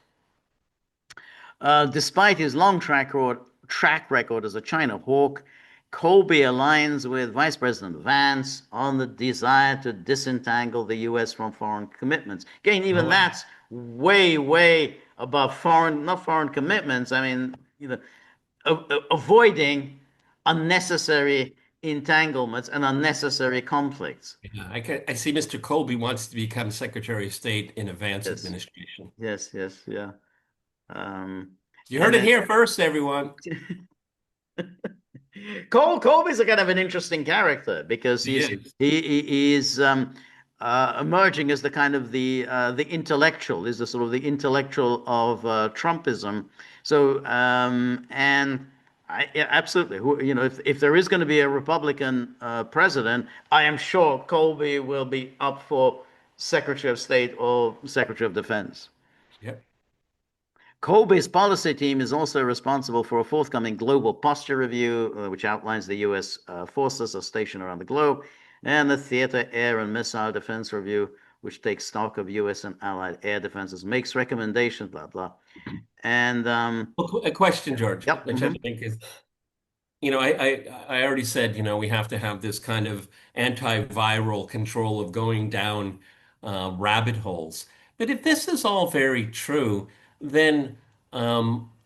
Despite his long track record as a China hawk, Colby aligns with Vice President Vance on the desire to disentangle the U.S. from foreign commitments. Again, even Well, that's way, way above foreign, not foreign commitments. I mean, avoiding unnecessary entanglements and unnecessary conflicts. yeah, I see Mr. Colby wants to become Secretary of State in a Vance Yes, administration. yes, yes, yeah. Um, You and heard it then here first, everyone. Colby's a kind of an interesting character because He is. he is emerging as the kind of the intellectual, is the sort of the intellectual of Trumpism. So and yeah, absolutely, if there is going to be a Republican president, I am sure Colby will be up for Secretary of State or Secretary of Defense. Yep. Colby's policy team is also responsible for a forthcoming global posture review, which outlines the U.S. Forces are stationed around the globe, and the Theater, Air, and Missile Defense Review, which takes stock of U.S. and allied air defenses, makes recommendations, blah, blah. And Well, a question, George, yep, which I think is, you know, I already said, you know, we have to have this kind of antiviral control of going down rabbit holes. But if this is all very true, then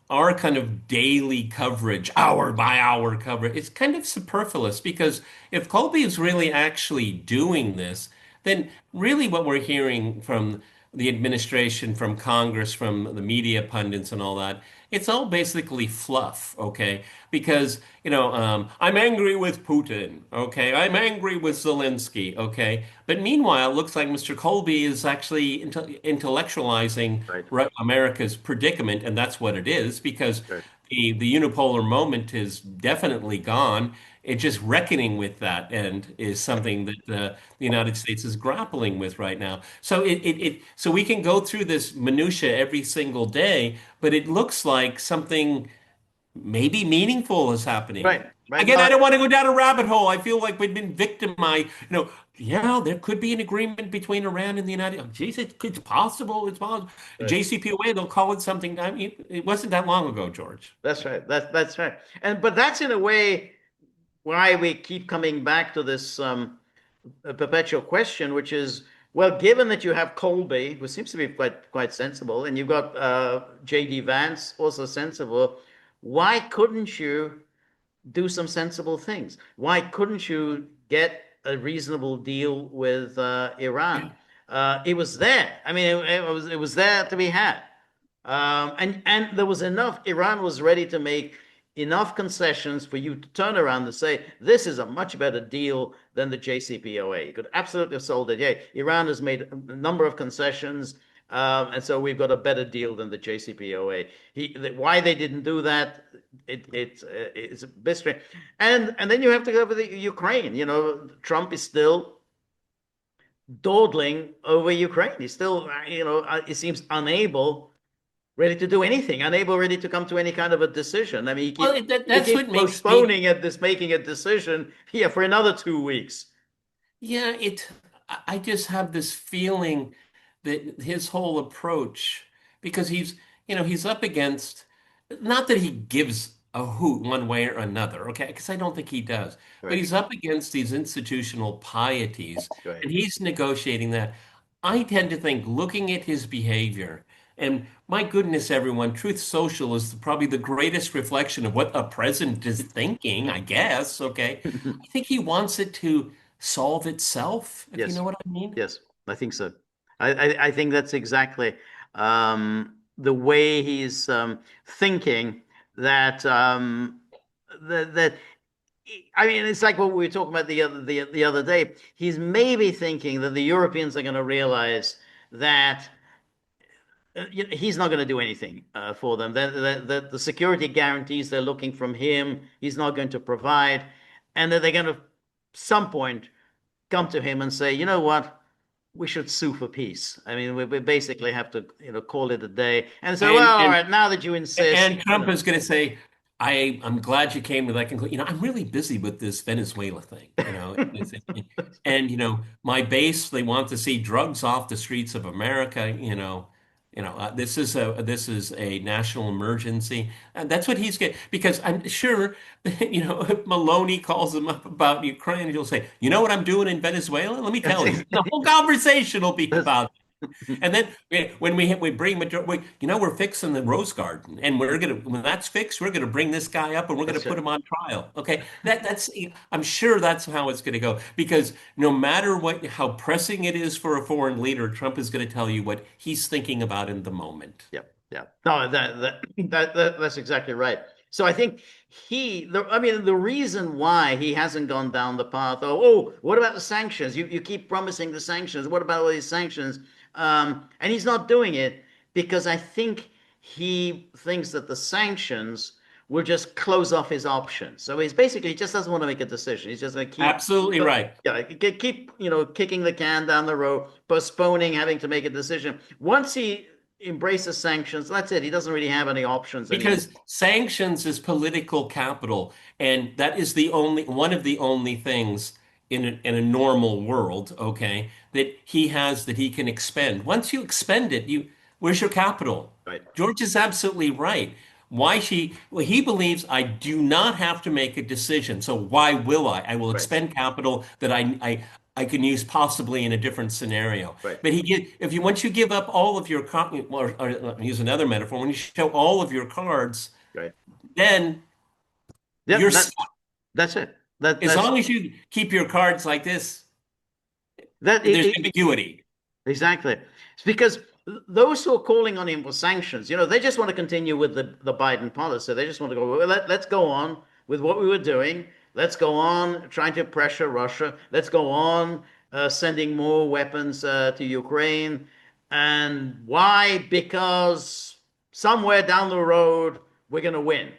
our kind of daily coverage, hour by hour coverage, it's kind of superfluous because if Colby is really actually doing this, then really what we're hearing from the administration, from Congress, from the media pundits and all that, it's all basically fluff, okay? Because, you know, I'm angry with Putin, okay? I'm angry with Zelensky, okay? But meanwhile, it looks like Mr. Colby is actually intellectualizing right, America's predicament, and that's what it is, because right, the unipolar moment is definitely gone. It's just reckoning with that and is something that the United States is grappling with right now. So we can go through this minutia every single day, but it looks like something maybe meaningful is happening. right, right. Again, No, I don't want to go down a rabbit hole. I feel like we've been victimized. You know, yeah, there could be an agreement between Iran and the United. Oh, geez, it's possible. It's possible. right. JCPOA, they'll call it something. I mean, it wasn't that long ago, George. That's right. That's right. And but that's in a way why we keep coming back to this a perpetual question, which is Well, given that you have Colby, who seems to be quite sensible, and you've got J.D. Vance, also sensible, why couldn't you do some sensible things? Why couldn't you get a reasonable deal with Iran? It was there. I mean, it was there to be had. And there was enough. Iran was ready to make enough concessions for you to turn around and say, this is a much better deal than the JCPOA. You could absolutely have sold it. Yeah, Iran has made a number of concessions, and so we've got a better deal than the JCPOA. Why they didn't do that, it's a bit strange. And then you have to go over the Ukraine. You know, Trump is still dawdling over Ukraine. He's still, it seems unable ready to do anything, unable really to come to any kind of a decision. I mean, Well, he that's keeps what makes me, postponing it, this making a decision here for another 2 weeks. yeah, I just have this feeling that his whole approach, because he's up against, not that he gives a hoot one way or another, okay? Because I don't think he does, but Right, he's up against these institutional pieties right. and he's negotiating that. I tend to think, looking at his behavior, and my goodness, everyone, Truth Social is probably the greatest reflection of what a president is thinking, I guess, okay? I think he wants it to solve itself, if you Yes, know what I mean. yes, I think so. I think that's exactly the way he's thinking that that I mean, it's like what we were talking about the other day. He's maybe thinking that the Europeans are going to realize that he's not going to do anything for them. The security guarantees they're looking from him, he's not going to provide, and that they're going to, some point, come to him and say, you know what, we should sue for peace. I mean, we basically have to, call it a day. And so, And well, all and right, now that you insist, and Trump is going to say, I'm glad you came to that conclusion. I'm really busy with this Venezuela thing, and my base, they want to see drugs off the streets of America, this is a national emergency. And that's what he's getting, because I'm sure, if Maloney calls him up about Ukraine, he'll say, you know what I'm doing in Venezuela? Let me that's, tell you. The whole conversation will be that's, about. And then when we bring we're fixing the Rose Garden, and when that's fixed, we're gonna bring this guy up, and we're gonna that's put it. him on trial. Okay, that's I'm sure that's how it's gonna go, because no matter how pressing it is for a foreign leader, Trump is gonna tell you what he's thinking about in the moment. Yeah, yeah. No, that's exactly right. So I think I mean, the reason why he hasn't gone down the path of, oh, what about the sanctions? You keep promising the sanctions. What about all these sanctions? And he's not doing it because I think he thinks that the sanctions will just close off his options. So he just doesn't want to make a decision. He's just going to keep, Absolutely right. yeah, keep, kicking the can down the road, postponing having to make a decision. Once he embraces sanctions, that's it. He doesn't really have any options anymore. Because sanctions is political capital, and that is one of the only things in a normal world, okay, that he has that he can expend. Once you expend it, where's your capital? Right, George is absolutely right. Well, he believes I do not have to make a decision. So why will I? I will right, expend capital that I can use possibly in a different scenario. right, But once you give up all of your or use another metaphor, when you show all of your cards, right. then Yep, you're stuck. that's it. That As that's long as you keep your cards like this, that there's ambiguity. exactly. It's because those who are calling on him for sanctions, they just want to continue with the Biden policy. They just want to go, well, let's go on with what we were doing. Let's go on trying to pressure Russia. Let's go on sending more weapons to Ukraine. And why? Because somewhere down the road, we're going to win.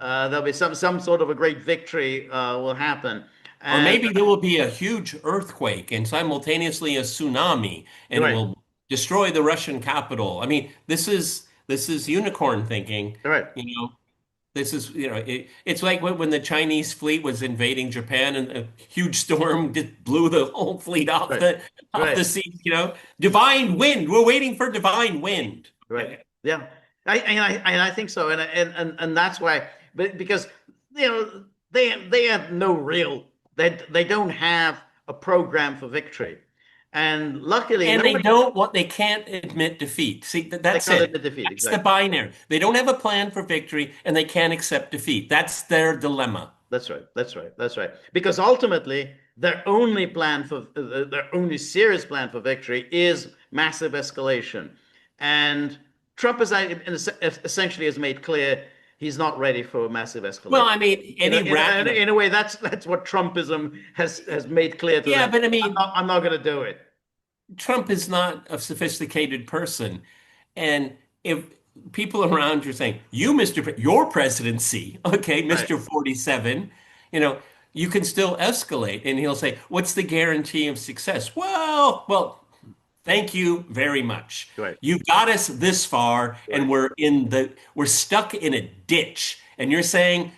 There'll be some sort of a great victory will happen. Or And maybe there will be a huge earthquake and simultaneously a tsunami, and it right, will destroy the Russian capital. I mean, this is unicorn thinking, right, you know. This is, it's like when the Chinese fleet was invading Japan and a huge storm just blew the whole fleet off right, the right. sea. Divine wind. We're waiting for divine wind. Right. Okay. Yeah. I think so. And that's why, but because, they have no real, they don't have a program for victory. And luckily, And they nobody, don't want, they can't admit defeat. See, they that's can't it. admit defeat. That's the Exactly. binary. They don't have a plan for victory and they can't accept defeat. That's their dilemma. That's right. That's right. That's right. Because ultimately, their only plan for their only serious plan for victory is massive escalation. And Trump has essentially has made clear he's not ready for massive Well, escalation. I mean, any rat, In a way, that's what Trumpism has made clear to yeah, them. but I mean, I'm not going to do it. Trump is not a sophisticated person. And if people around you are saying, you, your presidency, okay, Right. Mr. 47, you know, you can still escalate. And he'll say, what's the guarantee of success? Well, thank you very much. Right. You got us this far, Right. and we're stuck in a ditch. And you're saying,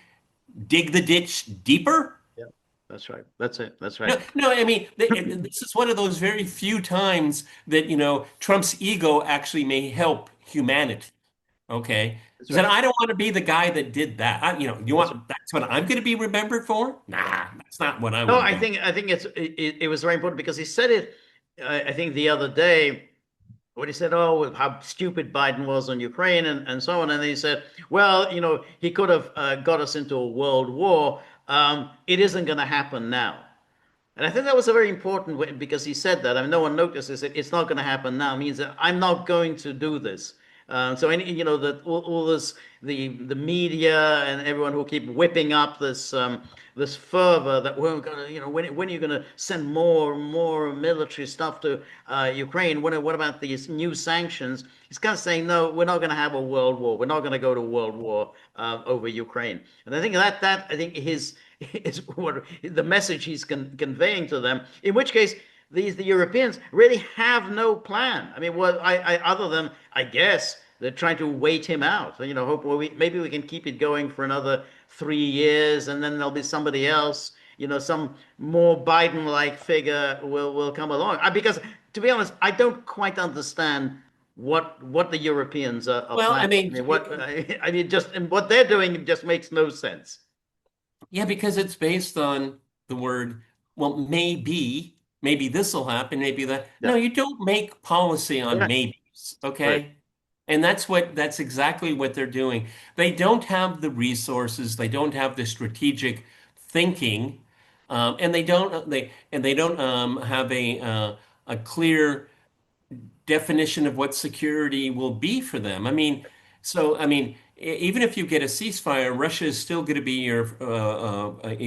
dig the ditch deeper? Yeah. That's right. That's it. That's No, right. no, I mean, this is one of those very few times that, Trump's ego actually may help humanity. Okay. That's He said, right. I don't want to be the guy that did that. That's right. That's what I'm going to be remembered for? Nah, that's not what I No, want to be. I think it was very important because he said it. I think the other day when he said, "Oh, how stupid Biden was on Ukraine and so on," and then he said, "Well, he could have got us into a world war. It isn't going to happen now." And I think that was a very important way because he said that. I mean, no one notices it. It's not going to happen now. It means that I'm not going to do this. So any, that all this, the media and everyone who keep whipping up this fervor that we're going to, when are you going to send more military stuff to Ukraine? What about these new sanctions? He's kind of saying, no, we're not going to have a world war. We're not going to go to world war over Ukraine. And I think that I think his is what the message he's conveying to them. In which case, the Europeans really have no plan. I mean, what I other than I guess they're trying to wait him out. Hope maybe we can keep it going for another 3 years, and then there'll be somebody else. Some more Biden-like figure will come along. Because to be honest, I don't quite understand what the Europeans are Well, I planning. I mean, mean, I mean, just and what they're doing just makes no sense. yeah, because it's based on the word, well, maybe this will happen, maybe that. No, Yeah. you don't make policy on Right. maybes, Right. okay? And that's exactly what they're doing. They don't have the resources, they don't have the strategic thinking, and they don't have a clear definition of what security will be for them. I mean, even if you get a ceasefire, Russia is still going to be your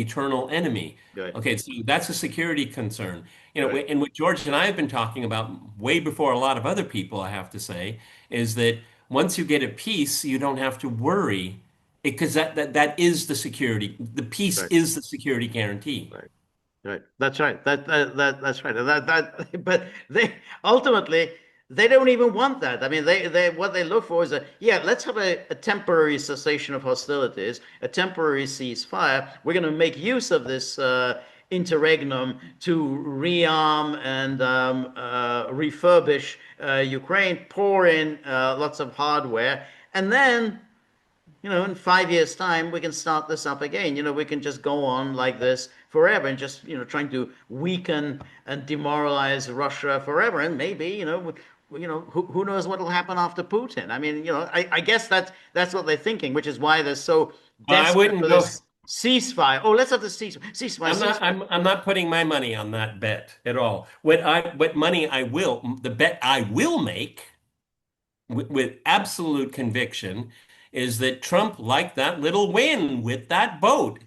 eternal enemy. Right. Okay, so that's a security concern. Right. And what George and I have been talking about way before a lot of other people, I have to say, is that once you get a peace, you don't have to worry because that is the security. The peace Right. is the security guarantee. Right. Right. That's right. That's right. But they ultimately they don't even want that. I mean, they what they look for is yeah, let's have a temporary cessation of hostilities, a temporary ceasefire. We're going to make use of this interregnum to rearm and refurbish Ukraine, pour in lots of hardware, and then in 5 years' time, we can start this up again. We can just go on like this forever and just, trying to weaken and demoralize Russia forever. And maybe, who knows what will happen after Putin? I mean, I guess that's what they're thinking, which is why they're so Well, I desperate wouldn't for go. this ceasefire. Oh, let's have the ceasefire. I'm not putting my money on that bet at all. The bet I will make with absolute conviction is that Trump liked that little win with that boat.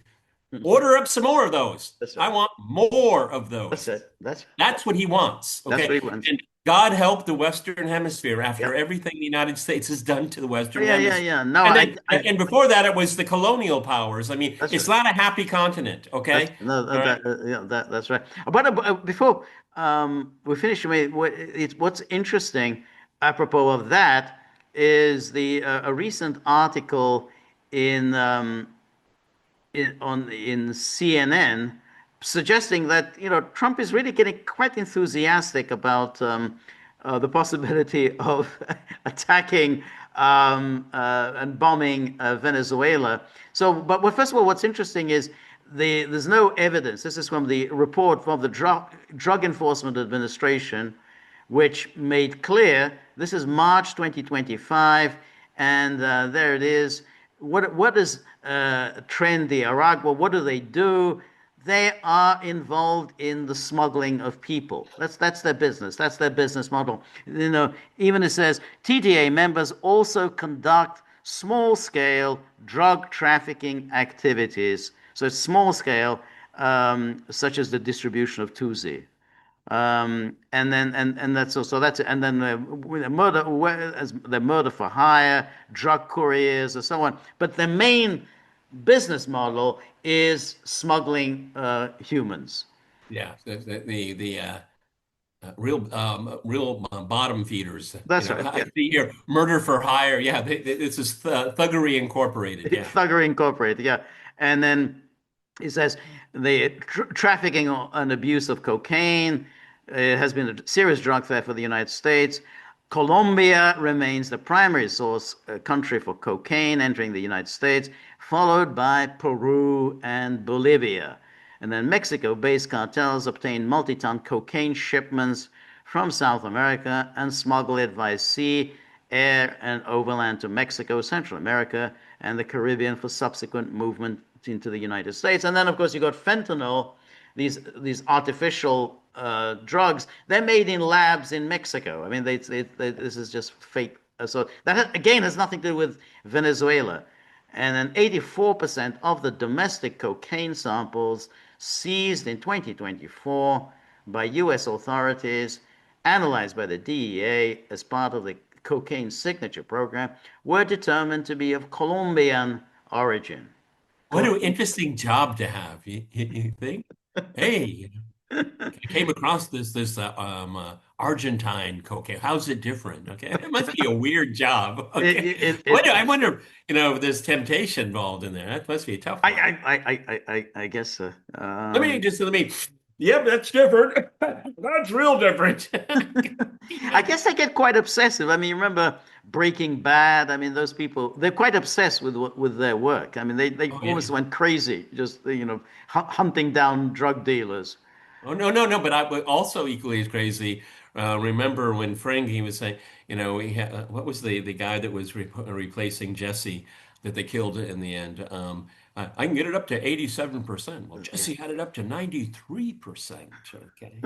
Order up some more of those. That's I right. want more of That's those. it. That's what he wants. That's Okay. what he wants. And God help the Western Hemisphere after Yep. everything the United States has done to the Western Yeah, yeah, Hemisphere. yeah. No, And before that, it was the colonial powers. I mean, that's it's right. not a happy continent. That's Okay. no, All right. yeah, that's right. But before we finish, what's interesting, apropos of that, is the a recent article in in CNN suggesting that Trump is really getting quite enthusiastic about the possibility of attacking and bombing Venezuela. So, but first of all, what's interesting is there's no evidence. This is from the report from the Drug Enforcement Administration, which made clear this is March 2025, and there it is. What is Trend the Iraq? Well, what do they do? They are involved in the smuggling of people. That's their business. That's their business model. Even it says TTA members also conduct small scale drug trafficking activities. So it's small scale, such as the distribution of Tuzi. And then and that's also that's and then the murder for hire, drug couriers, and so on. But the main business model is smuggling humans. Yeah, real bottom feeders. That's right. I Yeah. see here murder for hire. Yeah, this is Thuggery Incorporated. Yeah. Thuggery Incorporated. Yeah. And then he says the trafficking and abuse of cocaine has been a serious drug theft for the United States. Colombia remains the primary source country for cocaine entering the United States, followed by Peru and Bolivia. And then Mexico-based cartels obtain multi-ton cocaine shipments from South America and smuggle it via sea, air, and overland to Mexico, Central America, and the Caribbean for subsequent movement into the United States. And then, of course, you got fentanyl, these artificial drugs. They're made in labs in Mexico. I mean, this is just fake. So that again has nothing to do with Venezuela. And then 84% of the domestic cocaine samples seized in 2024 by U.S. authorities, analyzed by the DEA as part of the cocaine signature program, were determined to be of Colombian origin. What an interesting job to have. You think? Hey, I came across this Argentine cocaine. How's it different? Okay, it must be a weird job. It, Okay, it, it, I wonder, if there's temptation involved in there. That must be a tough one. I guess so. Let me. Yep, that's different. That's real different. I guess they get quite obsessive. I mean, remember Breaking Bad? I mean, those people, they're quite obsessed with their work. I mean, they Oh almost yeah. went crazy, just, hunting down drug dealers. Oh no, no, no! But also equally as crazy. Remember when Frankie was saying, what was the guy that was replacing Jesse that they killed in the end? I can get it up to 87%. Well, Jesse had it up to 93%. Okay,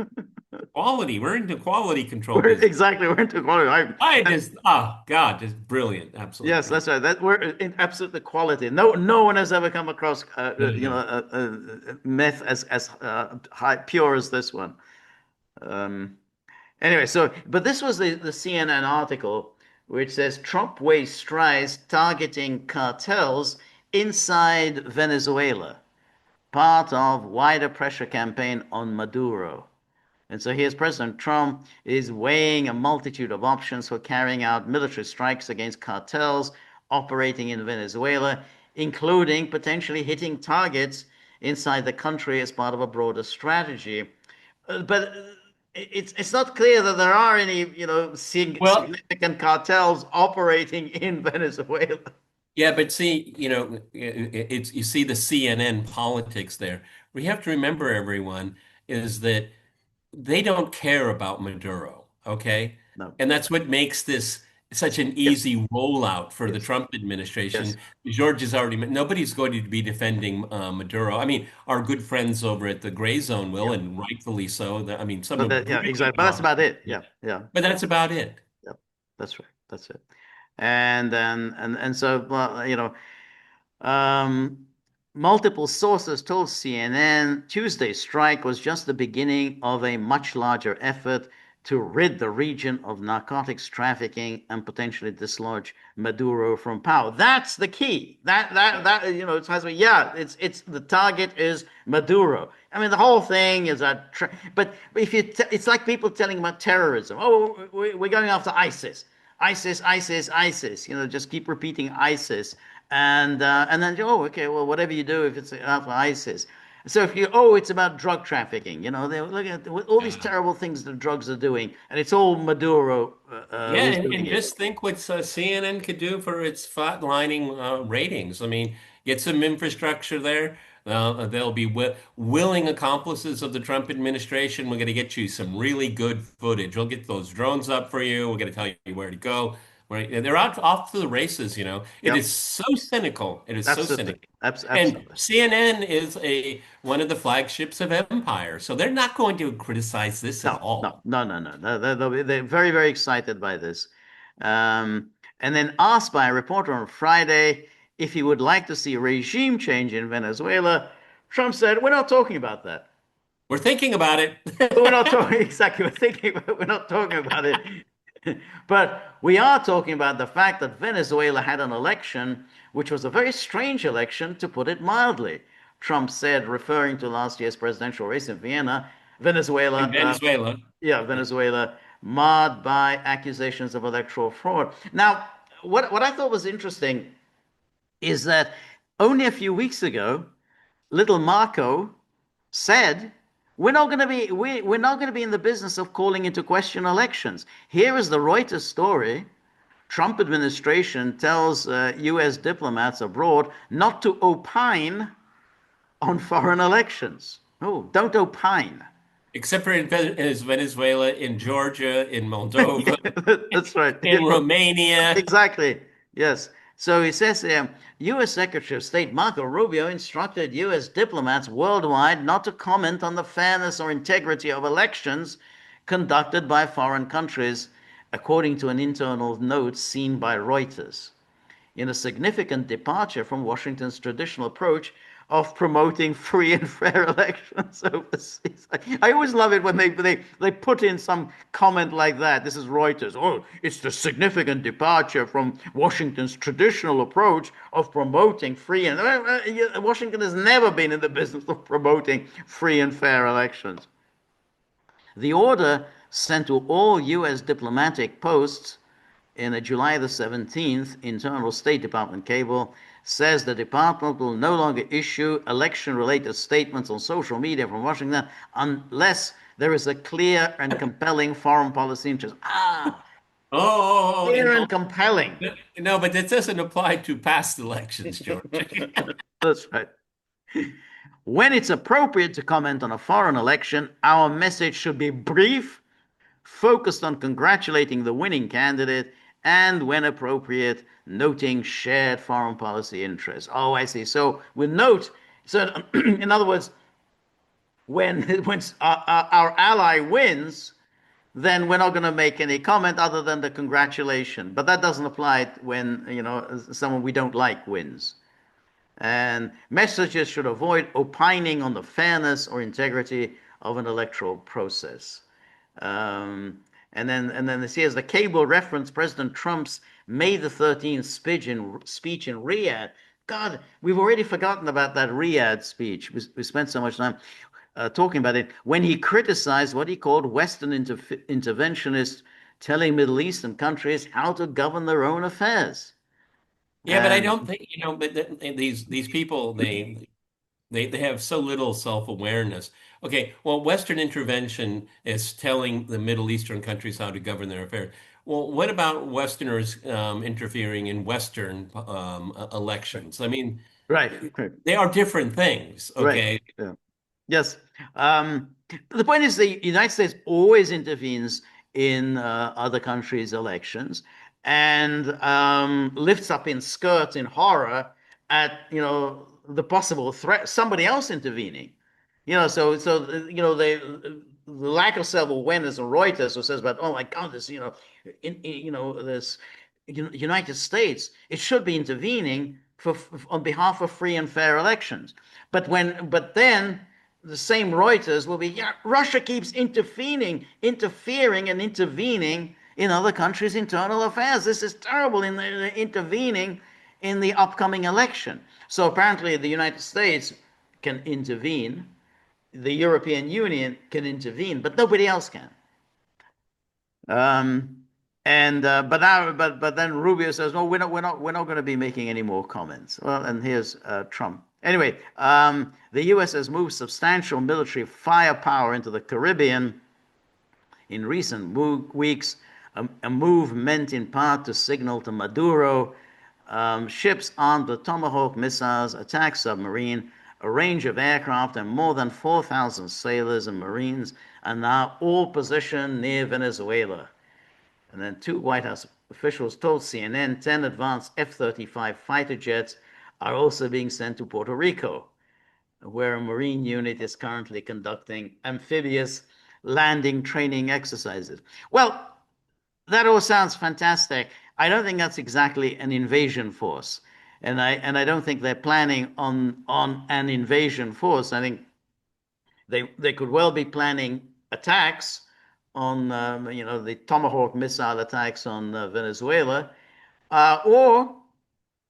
quality. We're into quality control business. Exactly, we're into quality. I just, oh God, just brilliant, absolutely Yes, brilliant. that's right. That we're in absolute equality. No one has ever come across, No, no. myth as high pure as this one. Anyway, but this was the CNN article which says Trump weighs strides targeting cartels inside Venezuela, part of wider pressure campaign on Maduro. And so here's President Trump is weighing a multitude of options for carrying out military strikes against cartels operating in Venezuela, including potentially hitting targets inside the country as part of a broader strategy. But it's not clear that there are any, Well, significant cartels operating in Venezuela. yeah, but see, it's you see the CNN politics there. We have to remember, everyone, is that they don't care about Maduro, okay? No. And that's what makes this such an Yes. easy rollout for the Yes. Trump Yes. administration. George has already, nobody's going to be defending Maduro. I mean, our good friends over at the Gray Zone will, Yeah. and rightfully so. I mean, some But are yeah, really exactly. But that's powerful, about it. Yeah. Yeah. but that's about it. Yeah. That's right. That's it. And then and so well, Um, multiple sources told CNN Tuesday's strike was just the beginning of a much larger effort to rid the region of narcotics trafficking and potentially dislodge Maduro from power. That's the key. It has me. Yeah, it's the target is Maduro. I mean, the whole thing is but if it's like people telling about terrorism. Oh, we're going after ISIS. ISIS, ISIS, ISIS. Just keep repeating ISIS, and then okay, well, whatever you do, if it's after ISIS. So if it's about drug trafficking. They're looking at all these Yeah. terrible things the drugs are doing, and it's all Maduro Yeah, who's and doing it. just think what CNN could do for its flatlining ratings. I mean, get some infrastructure there. They'll be willing accomplices of the Trump administration. We're going to get you some really good footage. We'll get those drones up for you. We're going to tell you where to go. Right? They're out off to the races, you know. It Yep. is so cynical. It is so Absolutely. cynical. And Absolutely. CNN is a one of the flagships of empire, so they're not going to criticize this at No, no, all. no, no, no. They're very, very excited by this. Um, and then asked by a reporter on Friday if he would like to see a regime change in Venezuela, Trump said, "We're not talking about that. We're thinking about We're not it. talking exactly. We're not talking about it. But we are talking about the fact that Venezuela had an election, which was a very strange election, to put it mildly." Trump said, referring to last year's presidential race in In Venezuela, Venezuela. yeah, Yeah. Venezuela, marred by accusations of electoral fraud. Now, what I thought was interesting is that only a few weeks ago, little Marco said, we're not going to be in the business of calling into question elections. Here is the Reuters story. Trump administration tells US diplomats abroad not to opine on foreign elections. Oh, don't opine. Except for in Venezuela, in Georgia, in Moldova, That's right. in Romania. Exactly. Yes. So he says U.S. Secretary of State Marco Rubio instructed U.S. diplomats worldwide not to comment on the fairness or integrity of elections conducted by foreign countries, according to an internal note seen by Reuters, in a significant departure from Washington's traditional approach of promoting free and fair elections overseas. I always love it when they put in some comment like that. This is Reuters. Oh, it's the significant departure from Washington's traditional approach of promoting free and Washington has never been in the business of promoting free and fair elections. The order sent to all U.S. diplomatic posts in a July the 17th internal State Department cable says the department will no longer issue election-related statements on social media from Washington unless there is a clear and compelling foreign policy interest. Ah, clear and compelling. No, but that doesn't apply to past elections, George. That's right. When it's appropriate to comment on a foreign election, our message should be brief, focused on congratulating the winning candidate, and when appropriate, noting shared foreign policy interests. Oh, I see. So we note, so in other words, when our ally wins, then we're not going to make any comment other than the congratulation. But that doesn't apply when someone we don't like wins. And messages should avoid opining on the fairness or integrity of an electoral process. And then this here's the cable reference President Trump's May the 13th speech in Riyadh. God, we've already forgotten about that Riyadh speech. We spent so much time talking about it when he criticized what he called Western interventionists telling Middle Eastern countries how to govern their own affairs. Yeah, but I And don't think, but these people, they have so little self-awareness. Okay, well, Western intervention is telling the Middle Eastern countries how to govern their affairs. Well, what about Westerners interfering in Western elections? I mean, right, right, they are different things, right. okay? Yeah. Yes. But the point is, the United States always intervenes in other countries' elections and lifts up in skirts in horror at the possible threat somebody else intervening. The lack of self-awareness of Reuters who says about, oh my God, this this United States, it should be intervening on behalf of free and fair elections. But then the same Reuters will be, yeah, Russia keeps interfering and intervening in other countries' internal affairs. This is terrible in the intervening in the upcoming election. So apparently the United States can intervene, the European Union can intervene, but nobody else can. Um, and but then Rubio says, no, we're not going to be making any more comments. Well, and here's Trump. Anyway, the U.S. has moved substantial military firepower into the Caribbean in recent weeks, a move meant in part to signal to Maduro ships armed with Tomahawk missiles attack submarine a range of aircraft, and more than 4,000 sailors and Marines are now all positioned near Venezuela. And then two White House officials told CNN 10 advanced F-35 fighter jets are also being sent to Puerto Rico, where a Marine unit is currently conducting amphibious landing training exercises. Well, that all sounds fantastic. I don't think that's exactly an invasion force. And I don't think they're planning on an invasion force. I think they could well be planning attacks on the Tomahawk missile attacks on Venezuela, or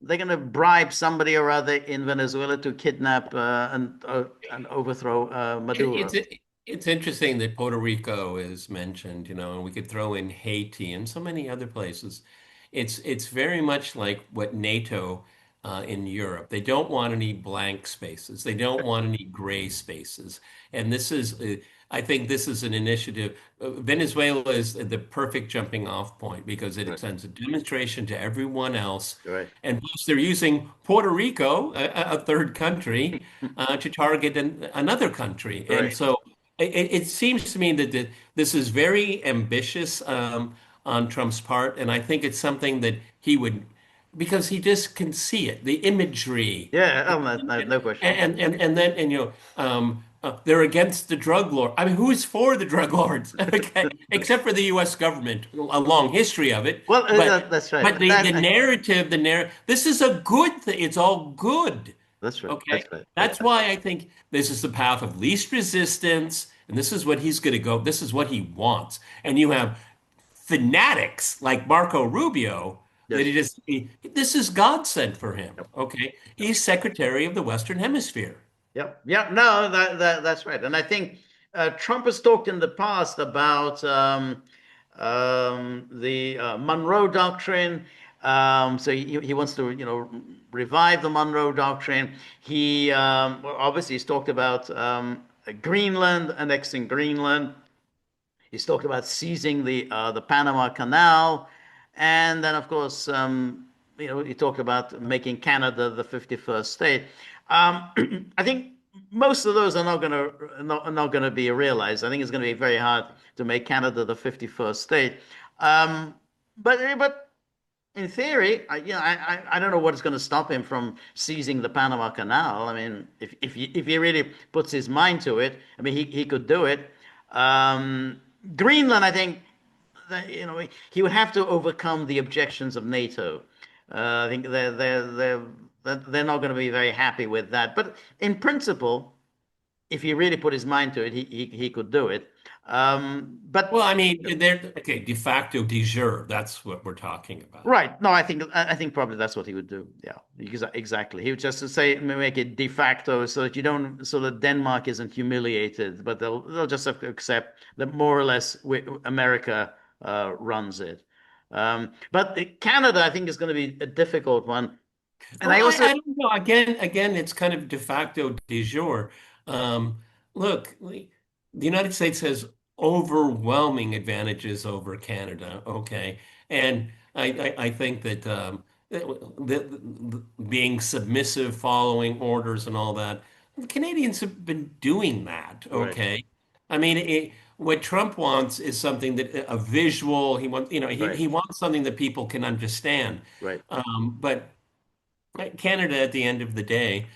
they're going to bribe somebody or other in Venezuela to kidnap and overthrow Maduro. It's interesting that Puerto Rico is mentioned, and we could throw in Haiti and so many other places. It's very much like what NATO in Europe. They don't want any blank spaces. They don't want any gray spaces. And I think this is an initiative. Venezuela is the perfect jumping off point because it Right, sends a demonstration to everyone else. right, And plus, they're using Puerto Rico, a third country, to target another country. And right. so it seems to me that this is very ambitious on Trump's part, and I think it's something that he would, because he just can see it, the imagery, Yeah, oh, no question. and then they're against the drug lord. I mean, who is for the drug lords? Okay, except for the U.S. government, a long history of it, Well, but that's right. but the narrative, this is a good thing. It's all good. That's right. Okay. That's right. That's why I think this is the path of least resistance, and this is what he's going to go. This is what he wants. And you have fanatics like Marco Rubio that Yes. this is God sent for him. Yep. Okay. Yep. He's Secretary of the Western Hemisphere. Yep. Yeah. No, that's right. And I think Trump has talked in the past about the Monroe Doctrine. So he wants to, revive the Monroe Doctrine. He obviously he's talked about Greenland, annexing Greenland. He's talked about seizing the Panama Canal, and then of course he talked about making Canada the 51st state. I think most of those are not going to be realized. I think it's going to be very hard to make Canada the 51st state. Um, but in theory, I don't know what is going to stop him from seizing the Panama Canal. I mean, if he really puts his mind to it, I mean, he could do it. Um, Greenland, I think, that, he would have to overcome the objections of NATO. I think they're not going to be very happy with that. But in principle, if he really put his mind to it, he could do it. Well, But I mean, they're okay, de facto, de jure. That's what we're talking about. right. No, I think probably that's what he would do. Yeah, exactly. He would just say make it de facto so that you don't so that Denmark isn't humiliated, but they'll just have to accept that more or less America runs it. But Canada, I think, is going to be a difficult one. And Well, I also I don't know. Again, it's kind of de facto de jure. Look, the United States has overwhelming advantages over Canada. Okay, and I think that being submissive, following orders, and all that, the Canadians have been doing that. right, Okay, I mean, what Trump wants is something that a visual. He wants, right, he wants something that people can understand. right, But Canada, at the end of the day,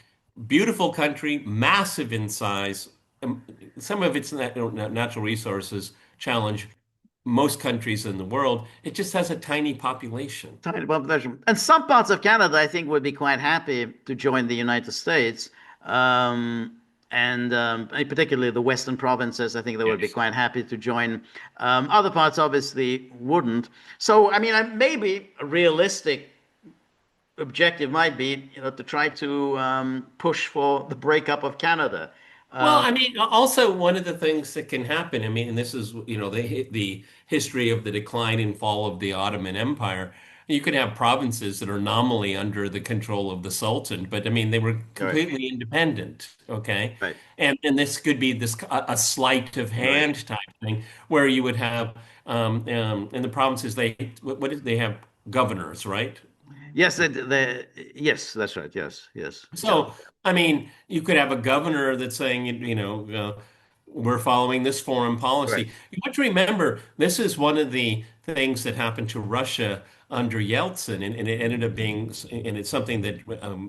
beautiful country, massive in size. Some of its natural resources challenge most countries in the world. It just has a tiny population. tiny population. And some parts of Canada, I think, would be quite happy to join the United States. And particularly the western provinces, I think they would be Yes. quite happy to join. Other parts obviously wouldn't. So, I mean, maybe a realistic objective might be, to try to push for the breakup of Canada. Well, Um, I mean, also one of the things that can happen, I mean, and this is, the history of the decline and fall of the Ottoman Empire. You could have provinces that are nominally under the control of the Sultan, but I mean, they were right, completely independent, okay? right, And this could be a sleight of right. hand type thing where you would have in the provinces they what is they have governors, right? Yes, yes, that's right. Yes, yes. Yeah, So, I mean, you could have a governor that's saying, we're following this foreign policy. correct. You have to remember, this is one of the things that happened to Russia under Yeltsin, and it ended up being, and it's something that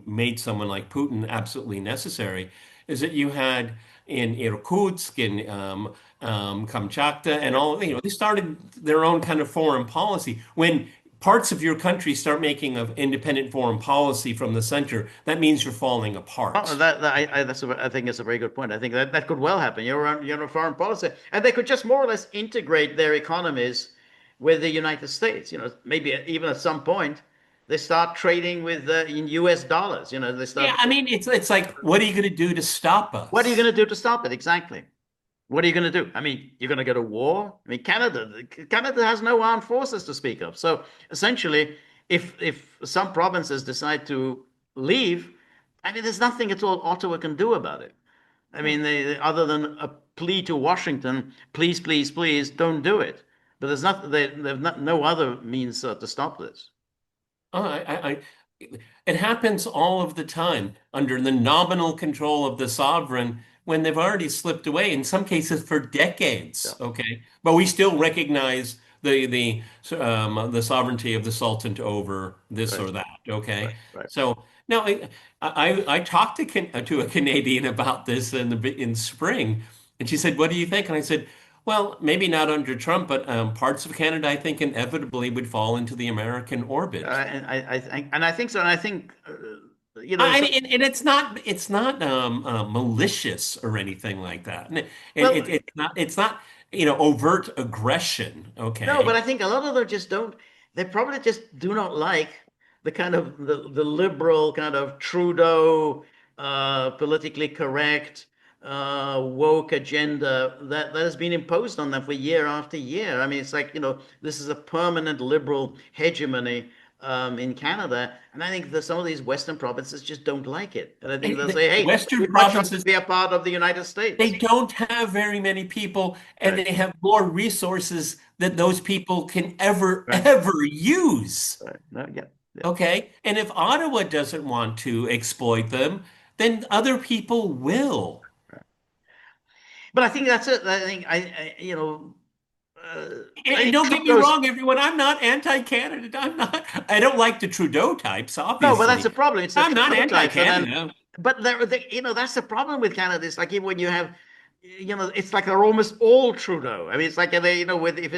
made someone like Putin absolutely necessary, is that you had in Irkutsk, in Kamchatka, and Yeah. all, they started their own kind of foreign policy. When parts of your country start making an independent foreign policy from the center, that means you're falling Oh, apart. I think it's a very good point. I think that that could well happen. You're on foreign policy, and they could just more or less integrate their economies with the United States. Maybe even at some point they start trading with in U.S. dollars. They Yeah, start. I mean, it's like, what are you going to do to stop What are you us? going to do to stop it? Exactly. What are you going to do? I mean, you're going to go to war? I mean, Canada has no armed forces to speak of. So essentially, if some provinces decide to leave, I mean, there's nothing at all Ottawa can do about it. I mean, other than a plea to Washington, please, please, please, don't do it. But there's not, no other means to stop this. Oh, it happens all of the time under the nominal control of the sovereign when they've already slipped away, in some cases for Yeah, decades. Okay, but we still recognize the sovereignty of the Sultan over this right, or that. Okay, right, right. so now I talked to a Canadian about this in spring, and she said, "What do you think?" And I said, well, maybe not under Trump, but parts of Canada, I think, inevitably would fall into the American orbit. And I think so. And I think, I, so, and it's not malicious or anything like that. And well, it's not overt aggression. no, but Okay. I think a lot of them just don't. They probably just do not like the kind of the liberal kind of Trudeau, politically correct, woke agenda that has been imposed on them for year after year. I mean, it's like, this is a permanent liberal hegemony in Canada, and I think that some of these Western provinces just don't like it, and I think they'll The say, "Hey, Western we'd much rather provinces, be a part of the United they States." don't have very many people, and Right, they have more resources than those people can ever, right, ever use. right. No, yeah, yeah. Okay. And if Ottawa doesn't want to exploit them, then other people will. But I think that's it. I think uh, I And think don't get me Trudeau's wrong, everyone, I'm not anti-Canada. I don't like the Trudeau types, no, but that's the obviously. problem. It's the I'm not Trudeau types, and then, anti-Canada. but that's the problem with Canada. It's like even when you have, it's like they're almost all Trudeau. I mean, it's like with if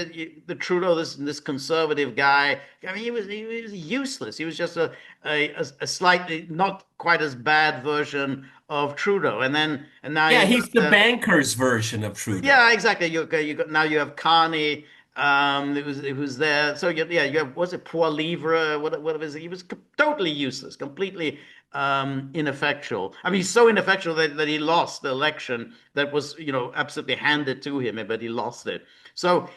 the Trudeau, this conservative guy. I mean, he was useless. He was just a slightly not quite as bad version of Trudeau, and now Yeah, you've he's the got banker's version of yeah, Trudeau. exactly. You got now you have Carney. It was there. So yeah, you have was it Poor Livre? What was it? He was totally useless, completely ineffectual. I mean, he's so ineffectual that he lost the election that was absolutely handed to him, but he lost it. So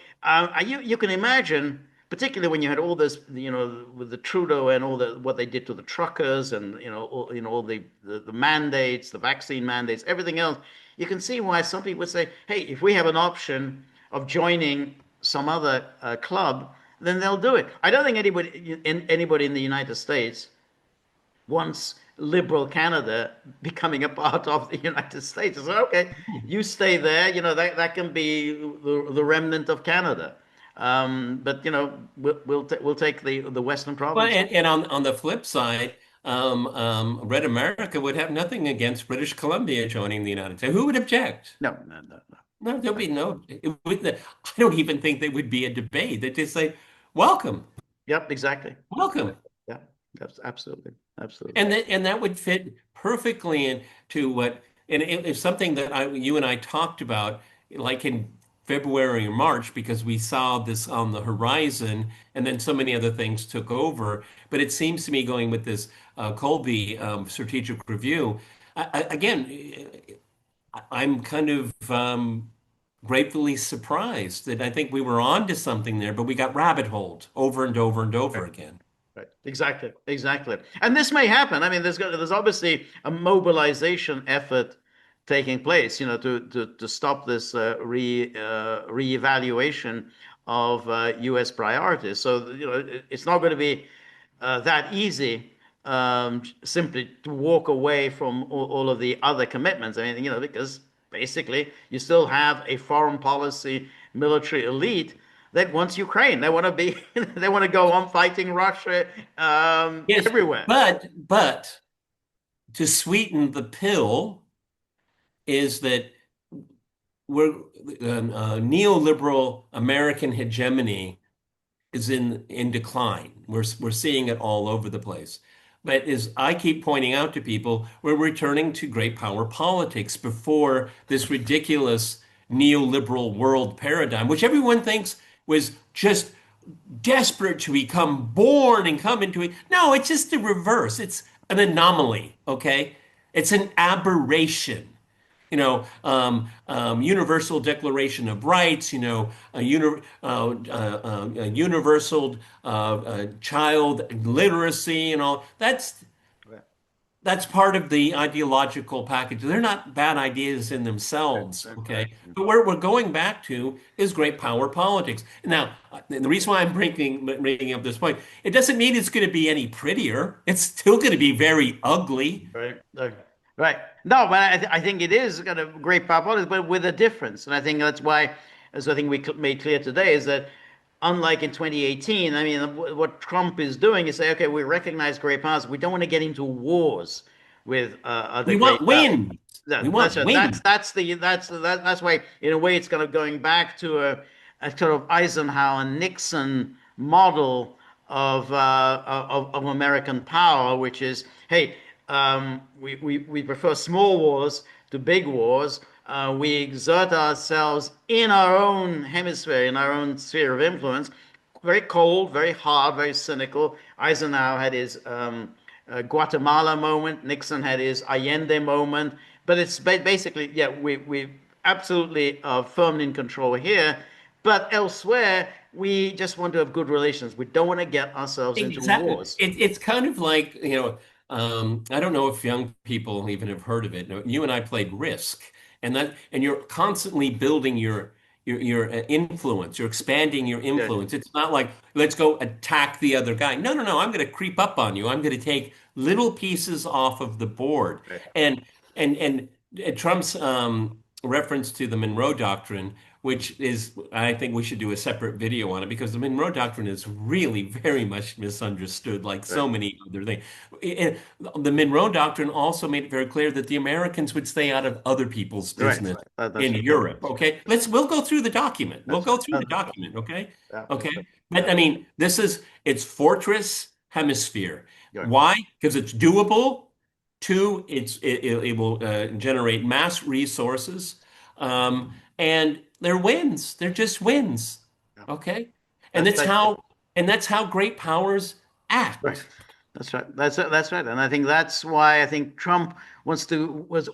you can imagine, particularly when you had all this, with the Trudeau and all the what they did to the truckers and all the mandates, the vaccine mandates, everything else. You can see why some people would say, "Hey, if we have an option of joining some other club, then they'll do it." I don't think anybody in the United States wants liberal Canada becoming a part of the United States. It's like, okay, you stay there. That can be the remnant of Canada. But we'll take the Western Well, province. and on the flip side, Red America would have nothing against British Columbia joining the United States. Who would object? No, no, no, no. No, there'll be no. I don't even think there would be a debate. They just say, "Welcome, Yep, exactly. welcome." Yeah, that's absolutely, absolutely. And that would fit perfectly into what, and it's something that you and I talked about, like in February or March, because we saw this on the horizon, and then so many other things took over. But it seems to me, going with this Colby strategic review, again, I'm kind of gratefully surprised that I think we were onto something there, but we got rabbit holed over and over and over again. Right. Exactly. Exactly. And this may happen. I mean, there's obviously a mobilization effort taking place, to stop this reevaluation of U.S. priorities. So, it's not going to be that easy simply to walk away from all of the other commitments. I mean, because basically you still have a foreign policy military elite that wants Ukraine. They want to be, they want to go on fighting Russia Yes, everywhere. but to sweeten the pill is that we're neoliberal American hegemony is in decline. We're seeing it all over the place. But as I keep pointing out to people, we're returning to great power politics before this ridiculous neoliberal world paradigm, which everyone thinks was just desperate to become born and come into it. No, it's just the reverse. It's an anomaly, okay? It's an aberration. Universal Declaration of Rights, a universal child literacy and all. That's part of the ideological package. They're not bad ideas in themselves, okay? But where we're going back to is great power politics. Now, the reason why I'm bringing up this point, it doesn't mean it's going to be any prettier. It's still going to be very ugly. Right. Right. No, but I think it is kind of great power politics, but with a difference. And I think that's why, as I think we made clear today, is that unlike in 2018, I mean, what Trump is doing is say, okay, we recognize great powers. We don't want to get into wars with other We want great powers. wins. We That's want right. wins. That's why in a way it's kind of going back to a sort of Eisenhower Nixon model of American power, which is, hey, we prefer small wars to big wars. We exert ourselves in our own hemisphere, in our own sphere of influence. Very cold, very hard, very cynical. Eisenhower had his Guatemala moment. Nixon had his Allende moment. But it's basically, yeah, we absolutely are firmly in control here. But elsewhere, we just want to have good relations. We don't want to get ourselves into Exactly. wars. It's kind of like, I don't know if young people even have heard of it. You and I played Risk, and you're constantly building your influence. You're expanding your Yeah, influence. It's not like let's go attack the other guy. No, no, no. I'm going to creep up on you. I'm going to take little pieces off of the board. right, And and Trump's reference to the Monroe Doctrine, which is, I think we should do a separate video on it because the Monroe Doctrine is really very much misunderstood, like right, so many other things. The Monroe Doctrine also made it very clear that the Americans would stay out of other people's right. business That's in right. Europe. Okay, we'll go through the document. We'll That's go right. through the document. Okay, Yeah, okay. that's right. But Yeah, I mean, it's fortress hemisphere. yeah. Why? Because it's doable. Two, it will generate mass resources, and they're wins. They're just wins. Yeah. Okay, and That's that's right. how great powers Right. act. That's right. That's right. And I think that's why I think Trump was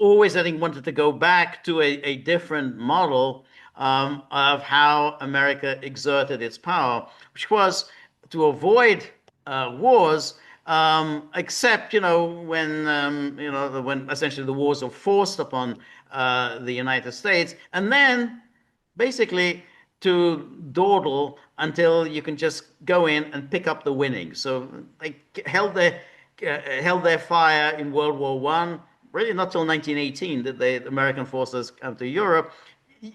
always, I think, wanted to go back to a different model of how America exerted its power, which was to avoid wars, except, when essentially the wars are forced upon the United States, and then basically to dawdle until you can just go in and pick up the winnings. So they held their fire in World War One. Really, not till 1918 did the American forces come to Europe.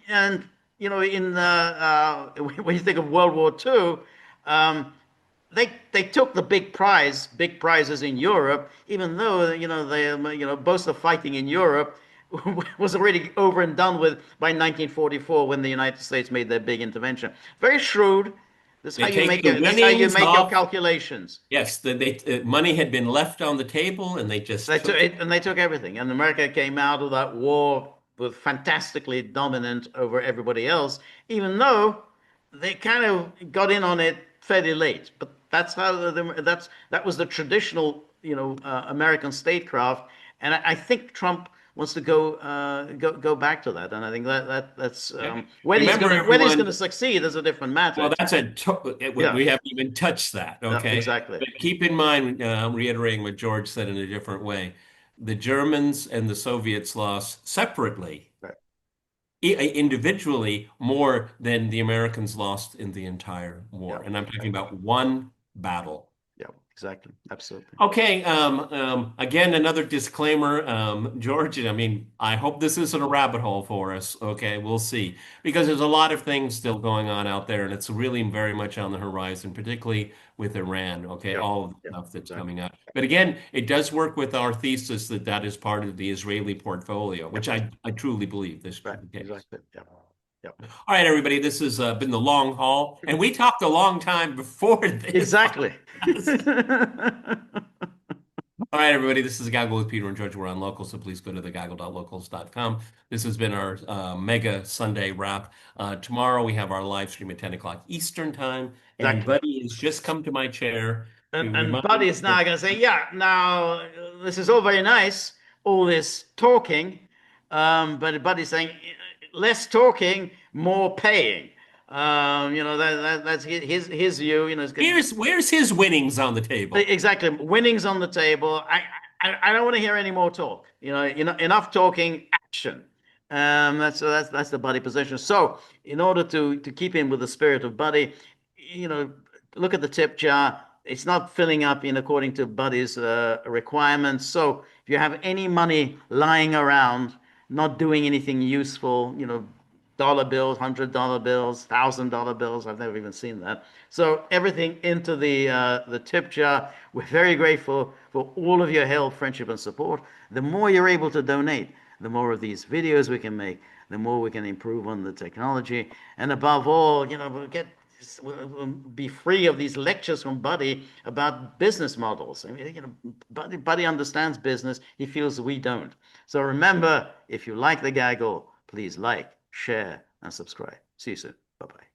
And in when you think of World War Two, um, they took the big prizes in Europe, even though they most of the fighting in Europe was already over and done with by 1944 when the United States made their big intervention. Very shrewd. They take the That's how you winnings make your off. calculations. Yes, money had been left on the table, and they just They took took it. it, and they took everything. And America came out of that war with fantastically dominant over everybody else, even though they kind of got in on it fairly late. But that's how that was the traditional, American statecraft. And I think Trump wants to go back to that. And I think that's Yeah. whether Remember, he's everyone. gonna succeed is a different matter. Well, Yeah, we haven't even touched that. yeah, Okay, exactly. but keep in mind, reiterating what George said in a different way, the Germans and the Soviets lost separately, Right. individually, more than the Americans lost in the entire Yeah, war. And I'm talking about one battle. yeah. exactly. Absolutely. Okay, again, another disclaimer, George, I mean, I hope this isn't a rabbit hole for us. Okay, we'll see. Because there's a lot of things still going on out there, and it's really very much on the horizon, particularly with Iran. Okay, Yep. all of the Yep. stuff that's Exactly. coming out. But again, it does work with our thesis that that is part of the Israeli portfolio, Yep. which I truly believe this to Right. be the case. Exactly. Yep. Yep. All right, everybody, this has been the long haul, and we talked a long time before this Exactly. podcast. All right, everybody, this is Gaggle with Peter and George. We're on Local, so please go to thegaggle.locals.com. This has been our mega Sunday wrap. Tomorrow we have our live stream at 10 o'clock Eastern Time, and Exactly. Buddy has just come to my chair to And remind me Buddy is that now going to say, yeah, now this is all very nice, all this talking, but Buddy's saying less talking, more paying. That's his view. It's good. where's his winnings on the table? Exactly. Winnings on the table. I don't want to hear any more talk. Enough talking, action. That's the Buddy position. So in order to keep in with the spirit of Buddy, you know, look at the tip jar. It's not filling up in according to Buddy's requirements. So if you have any money lying around, not doing anything useful, dollar bills, $100 bills, $1,000 bills. I've never even seen that. So everything into the tip jar. We're very grateful for all of your help, friendship, and support. The more you're able to donate, the more of these videos we can make, the more we can improve on the technology, and above all, we'll be free of these lectures from Buddy about business models. I mean, Buddy understands business. He feels we don't. So remember, if you like the gaggle, please like, share, and subscribe. See you soon. Bye bye.